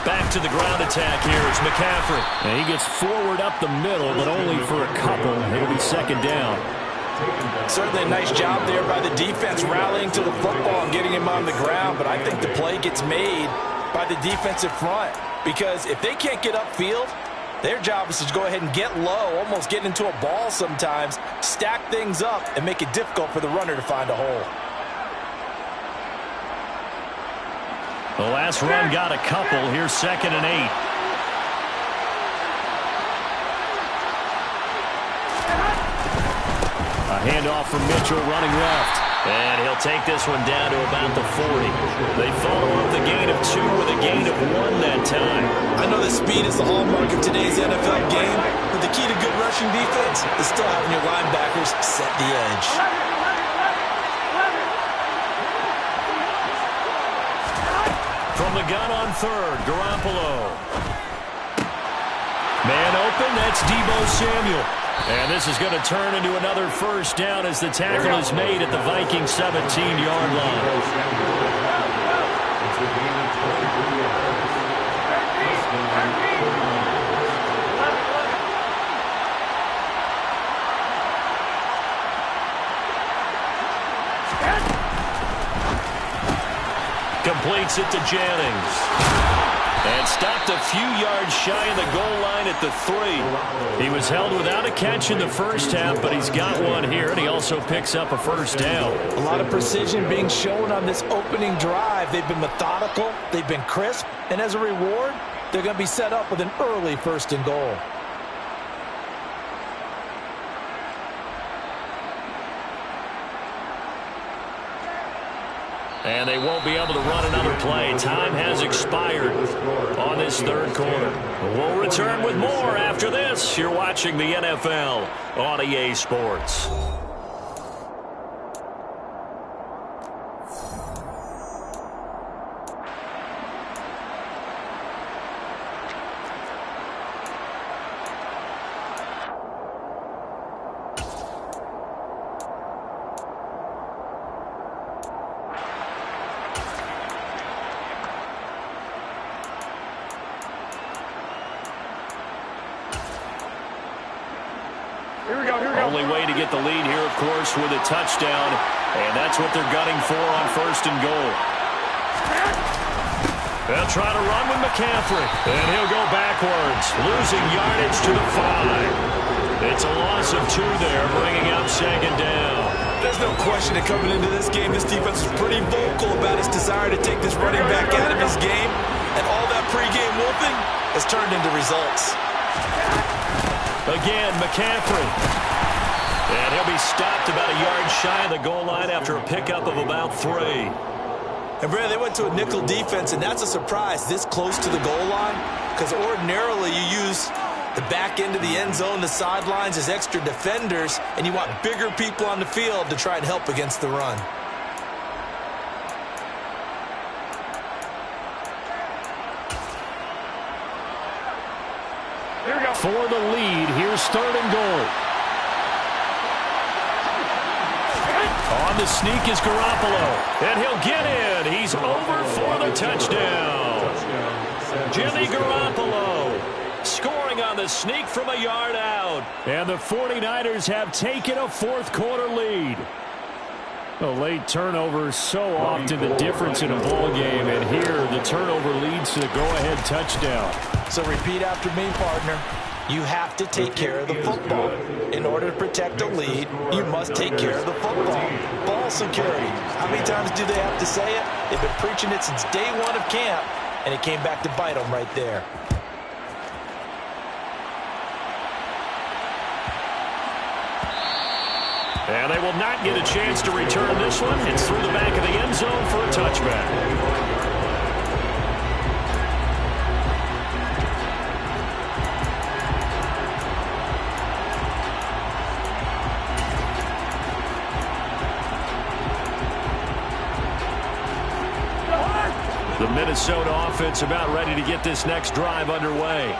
Back to the ground attack here. It's McCaffrey. And he gets forward up the middle, but only for a couple. It'll be 2nd down. Certainly a nice job there by the defense rallying to the football and getting him on the ground. But I think the play gets made by the defensive front, because if they can't get upfield, their job is to go ahead and get low, almost get into a ball sometimes, stack things up, and make it difficult for the runner to find a hole. The last run got a couple. Here's 2nd and 8. A handoff from Mitchell running left. And he'll take this one down to about the 40. They follow up the gain of 2 with a gain of 1 that time. I know that speed is the hallmark of today's NFL game, but the key to good rushing defense is still having your linebackers set the edge. From the gun on 3rd, Garoppolo. Man open, that's Deebo Samuel. And this is going to turn into another first down as the tackle is made at the Vikings 17-yard line. Completes it to Jennings. And stopped a few yards shy of the goal line at the 3. He was held without a catch in the first half, but he's got one here, and he also picks up a first down. A lot of precision being shown on this opening drive. They've been methodical, they've been crisp, and as a reward, they're going to be set up with an early 1st and goal. And they won't be able to run another play. Time has expired on this 3rd quarter. We'll return with more after this. You're watching the NFL on EA Sports. Only way to get the lead here, of course, with a touchdown, and that's what they're gunning for on 1st and goal. They'll try to run with McCaffrey, and he'll go backwards, losing yardage to the 5. It's a loss of 2 there, bringing up 2nd down. There's no question that coming into this game, this defense was pretty vocal about its desire to take this running back out of his game, and all that pregame wolfing has turned into results. Again, McCaffrey. And he'll be stopped about a yard shy of the goal line after a pickup of about 3. And, Brad, they went to a nickel defense, and that's a surprise this close to the goal line, because ordinarily you use the back end of the end zone, the sidelines as extra defenders, and you want bigger people on the field to try and help against the run. For the lead, here's 3rd and goal. On the sneak is Garoppolo, and he'll get in. He's over for the touchdown. Jimmy Garoppolo scoring on the sneak from a yard out. And the 49ers have taken a 4th quarter lead. A late turnover is so often the difference in a ball game, and here the turnover leads to the go-ahead touchdown. So repeat after me, partner. You have to take care of the football. In order to protect the lead, you must take care of the football. Ball security. How many times do they have to say it? They've been preaching it since day 1 of camp, and it came back to bite them right there. And they will not get a chance to return this one. It's through the back of the end zone for a touchback. The Minnesota offense about ready to get this next drive underway.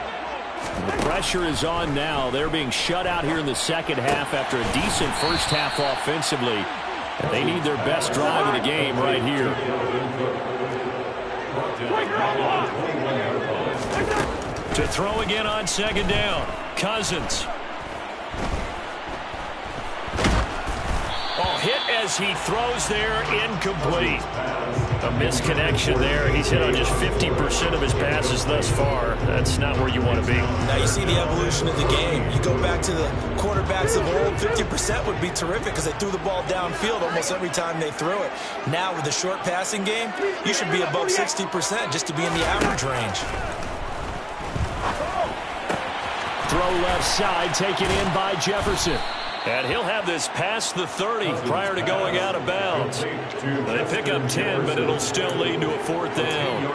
The pressure is on now. They're being shut out here in the 2nd half after a decent first half offensively. And they need their best drive of the game right here. To throw again on 2nd down. Cousins. Oh, hit as he throws there, incomplete. A misconnection there. He's hit on just 50% of his passes thus far. That's not where you want to be. Now you see the evolution of the game. You go back to the quarterbacks of old, 50% would be terrific because they threw the ball downfield almost every time they threw it. Now with the short passing game, you should be above 60% just to be in the average range. Throw left side, taken in by Jefferson. And he'll have this past the 30 prior to going out of bounds. They pick up 10, but it'll still lead to a 4th down.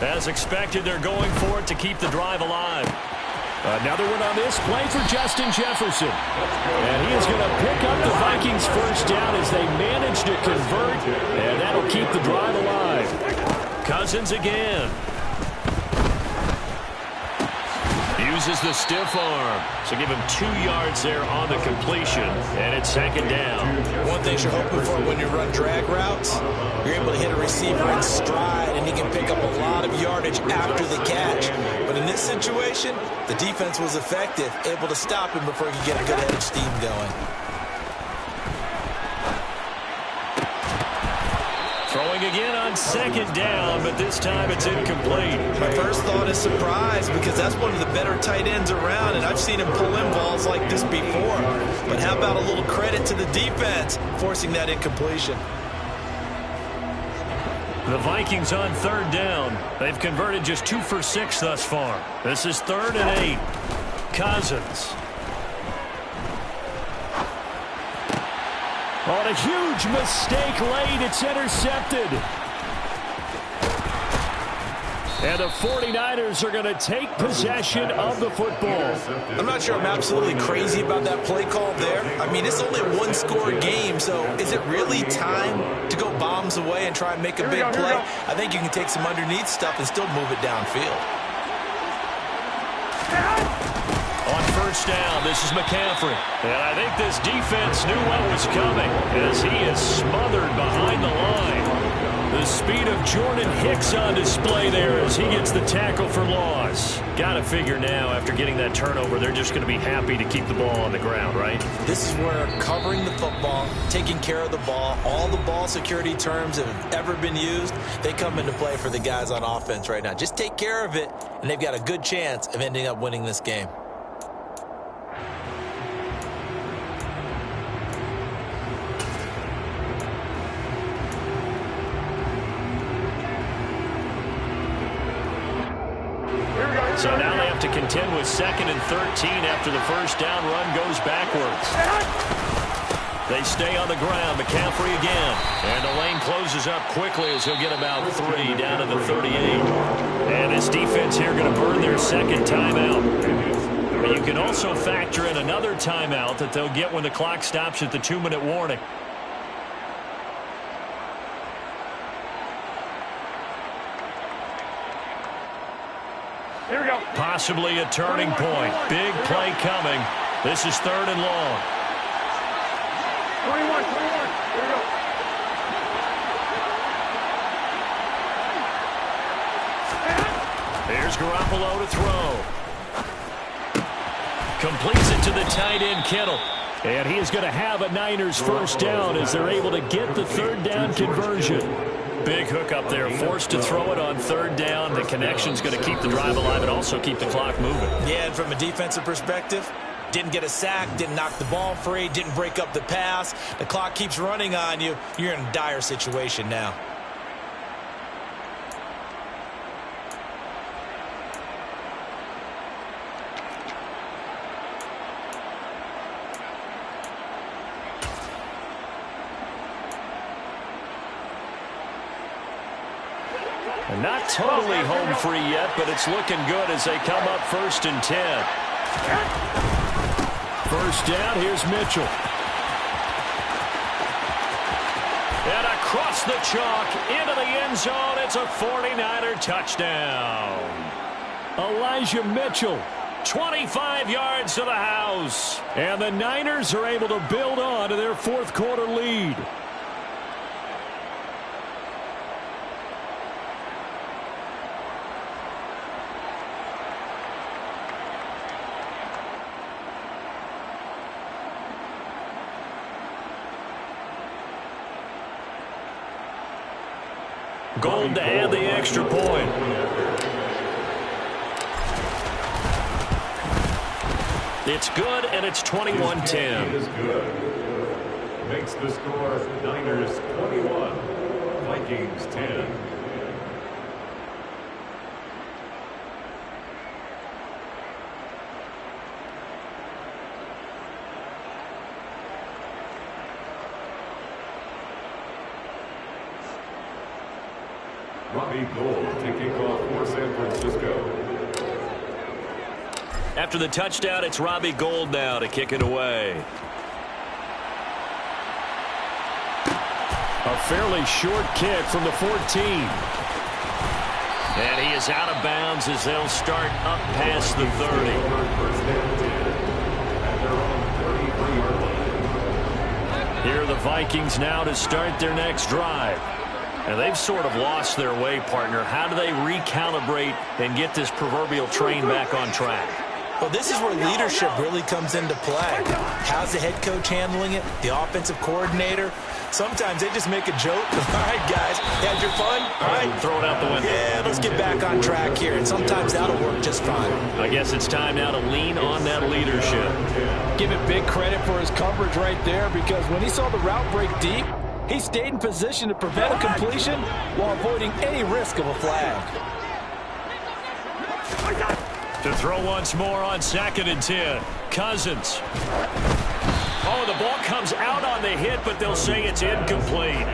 As expected, they're going for it to keep the drive alive. Another one on this play for Justin Jefferson. And he is going to pick up the Vikings first down as they manage to convert. And that'll keep the drive alive. Cousins again. uses the stiff arm. So give him 2 yards there on the completion, and it's second down. One thing you're hoping for when you run drag routes, you're able to hit a receiver in stride, and he can pick up a lot of yardage after the catch. But in this situation, the defense was effective, able to stop him before he could get a good head of steam going. Throwing again on second down, but this time it's incomplete. My first thought is surprise, because that's one of the better tight ends around, and I've seen him pull in balls like this before. But how about a little credit to the defense forcing that incompletion? The Vikings on third down. They've converted just 2 for 6 thus far. This is 3rd and 8. Cousins. On a huge mistake late, it's intercepted. And the 49ers are going to take possession of the football. I'm not sure I'm absolutely crazy about that play call there. I mean, it's only a 1-score game, so is it really time to go bombs away and try and make a big play? I think you can take some underneath stuff and still move it downfield. On first down, this is McCaffrey. And I think this defense knew what was coming as he is smothered behind the line. The speed of Jordan Hicks on display there as he gets the tackle for loss. Got to figure now, after getting that turnover, they're just going to be happy to keep the ball on the ground, right? This is where covering the football, taking care of the ball, all the ball security terms that have ever been used, they come into play for the guys on offense right now. Just take care of it, and they've got a good chance of ending up winning this game. So now they have to contend with 2nd and 13 after the first down run goes backwards. They stay on the ground. McCaffrey again. And the lane closes up quickly as he'll get about 3 down to the 38. And this defense here going to burn their 2nd timeout. But you can also factor in another timeout that they'll get when the clock stops at the 2-minute warning. Here we go. Possibly a turning point. Big play coming. This is 3rd and long. 21. Here we go. Here's Garoppolo to throw. Completes it to the tight end, Kittle. And he is going to have a Niners first down as they're able to get the 3rd down conversion. Big hook up there, forced to throw it on 3rd down. The connection's going to keep the drive alive and also keep the clock moving. Yeah, and from a defensive perspective, didn't get a sack, didn't knock the ball free, didn't break up the pass. The clock keeps running on you. You're in a dire situation now. Not totally home free yet, but it's looking good as they come up 1st and 10. First down, here's Mitchell. And across the chalk, into the end zone, it's a 49er touchdown. Elijah Mitchell, 25 yards to the house. And the Niners are able to build on to their 4th quarter lead. Gold to add the extra point. It's good, and it's 21-10. Is good. Makes the score Niners 21, Vikings 10. Robbie Gould taking off for San Francisco. After the touchdown, it's Robbie Gould now to kick it away. A fairly short kick from the 14. And he is out of bounds as they'll start up past the 30. Here are the Vikings now to start their next drive. And they've sort of lost their way, partner. How do they recalibrate and get this proverbial train back on track? Well, this is where leadership really comes into play. How's the head coach handling it? The offensive coordinator? Sometimes they just make a joke. All right, guys, you had your fun? All right. Throw it out the window. Yeah, let's get back on track here. And sometimes that'll work just fine. I guess it's time now to lean on that leadership. Give it big credit for his coverage right there, because when he saw the route break deep, he stayed in position to prevent a completion while avoiding any risk of a flag. To throw once more on 2nd and 10. Cousins. Oh, the ball comes out on the hit, but they'll say it's incomplete.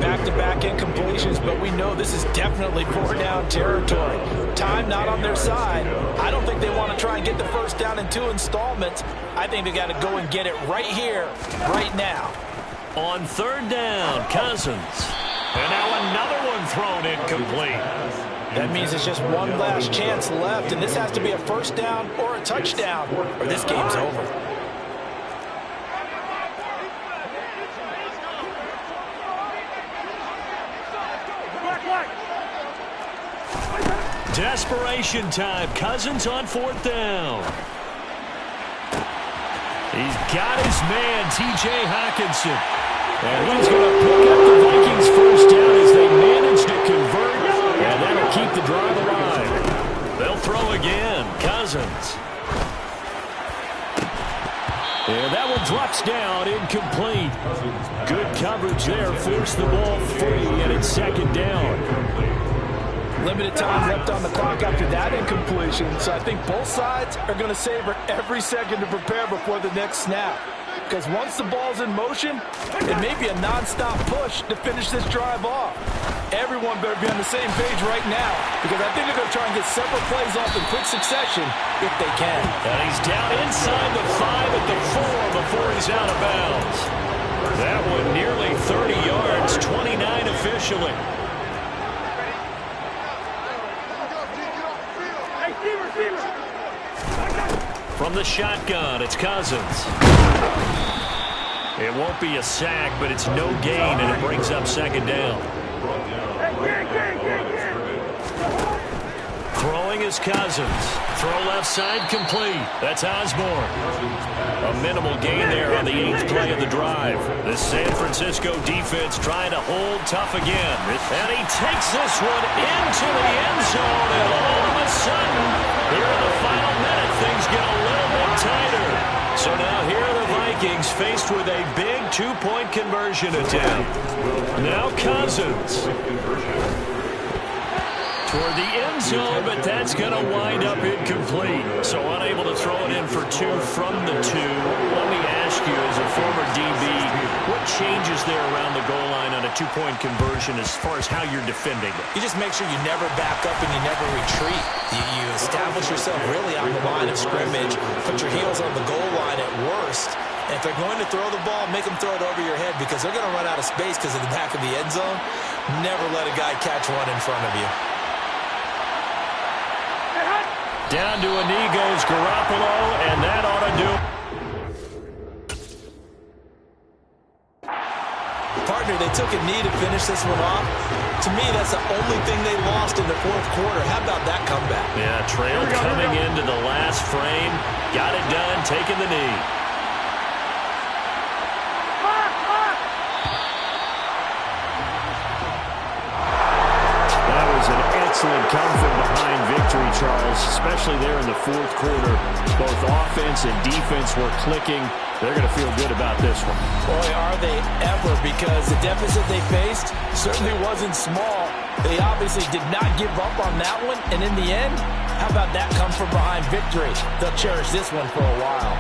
Back-to-back incompletions, but we know this is definitely 4-down territory. Time not on their side. I don't think they want to try and get the first down in 2 installments. I think they got to go and get it right here, right now. On 3rd down, Cousins. And now another one thrown incomplete. That means it's just one last chance left, and this has to be a first down or a touchdown, or this game's over. Desperation time. Cousins on 4th down. He's got his man, T.J. Hockenson. And he's going to pick up the Vikings first down as they manage to convert. And that'll keep the drive alive. They'll throw again. Cousins. And that one drops down, incomplete. Good coverage there. Forced the ball free, and it's 2nd down. Limited time left on the clock after that incompletion, so I think both sides are going to savor every second to prepare before the next snap. Because once the ball's in motion, it may be a non-stop push to finish this drive off. Everyone better be on the same page right now, because I think they're going to try and get several plays off in quick succession if they can. And he's down inside the 5 at the 4 before he's out of bounds. That one nearly 30 yards, 29 officially. From the shotgun, it's Cousins. It won't be a sack, but it's no gain, and it brings up 2nd down. Throwing is Cousins. Throw left side complete. That's Osborne. A minimal gain there on the 8th play of the drive. The San Francisco defense trying to hold tough again. And he takes this one into the end zone, and all of a sudden, here in the final minute, things get a little bit tighter. So now here are the Vikings faced with a big 2-point conversion attempt. Now Cousins. Toward the end zone, but that's going to wind up incomplete. So unable to throw it in for 2 from the 2. Let me ask you, as a former DB, what changes there around the goal line on a 2-point conversion as far as how you're defending it? You just make sure you never back up and you never retreat. You establish yourself really on the line of scrimmage, put your heels on the goal line at worst. And if they're going to throw the ball, make them throw it over your head, because they're going to run out of space because of the back of the end zone. Never let a guy catch one in front of you. Down to a knee goes Garoppolo, and that ought to do it. Partner, they took a knee to finish this one off. To me, that's the only thing they lost in the 4th quarter. How about that comeback? Yeah, trail coming into the last frame. Got it done, taking the knee. That was an excellent come from behind victory, Charles, especially there in the 4th quarter. Both offense and defense were clicking. They're going to feel good about this one. Boy, are they ever, because the deficit they faced certainly wasn't small. They obviously did not give up on that one, and in the end, how about that come from behind victory? They'll cherish this one for a while.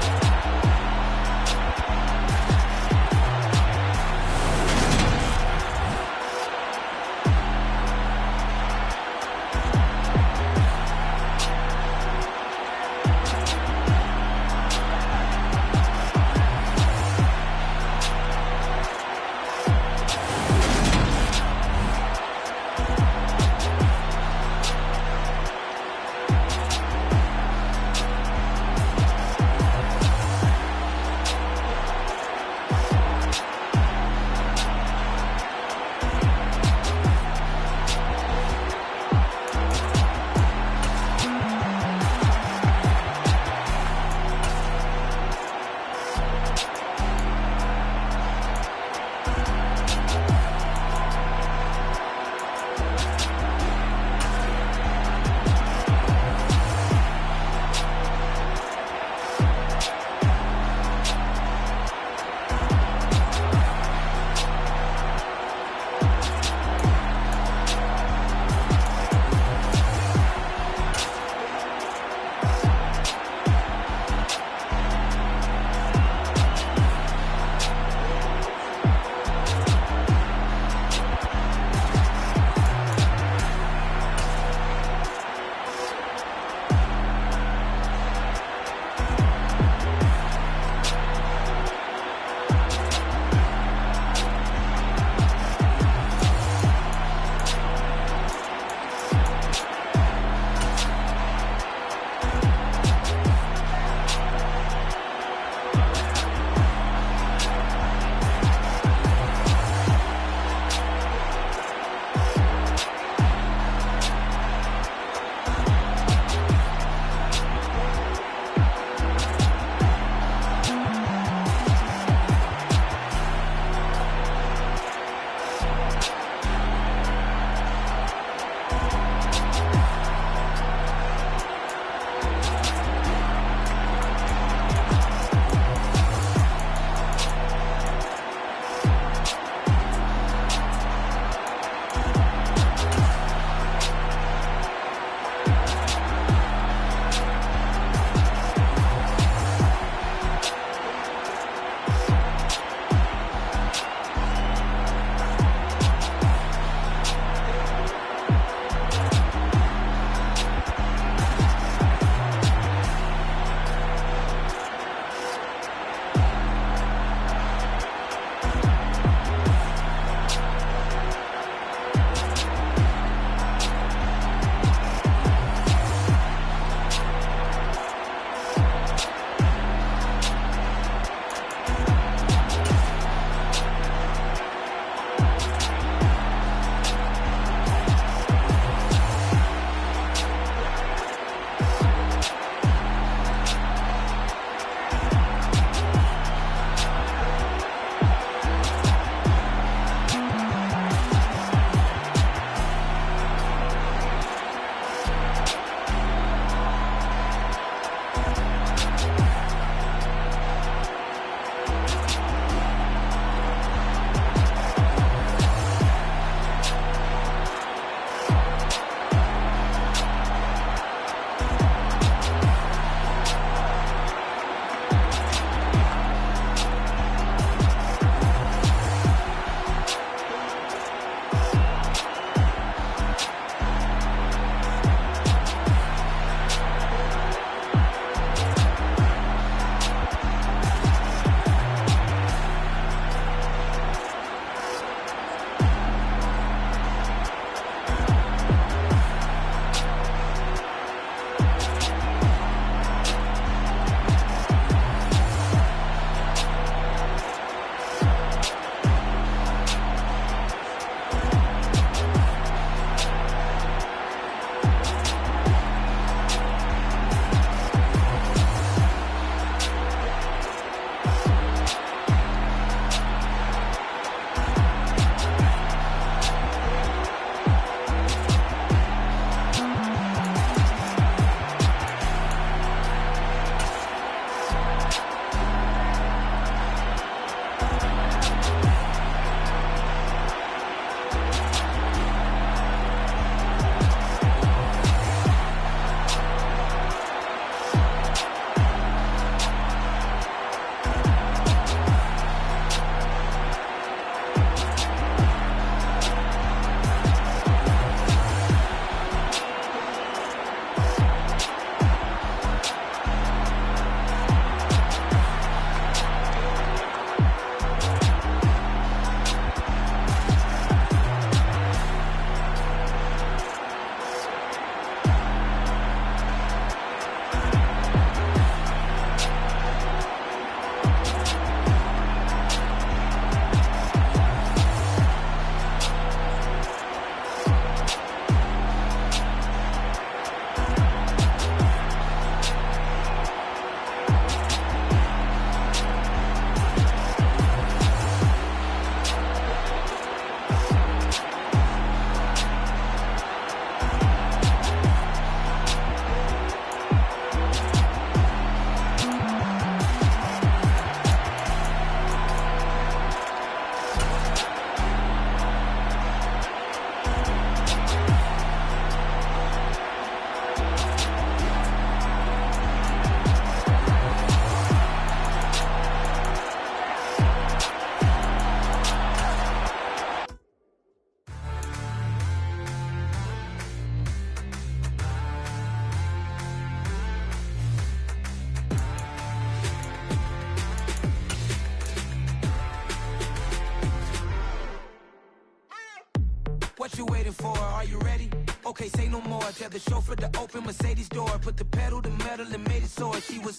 you waiting for? Are you ready? Okay, say no more. Tell the chauffeur to open Mercedes door. Put the pedal to metal and made it soar. She was,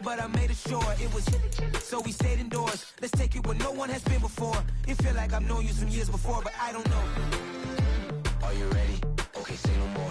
but I made it sure it was. So we stayed indoors. Let's take it where no one has been before. It feel like I've known you some years before, but I don't know. Are you ready? Okay, say no more.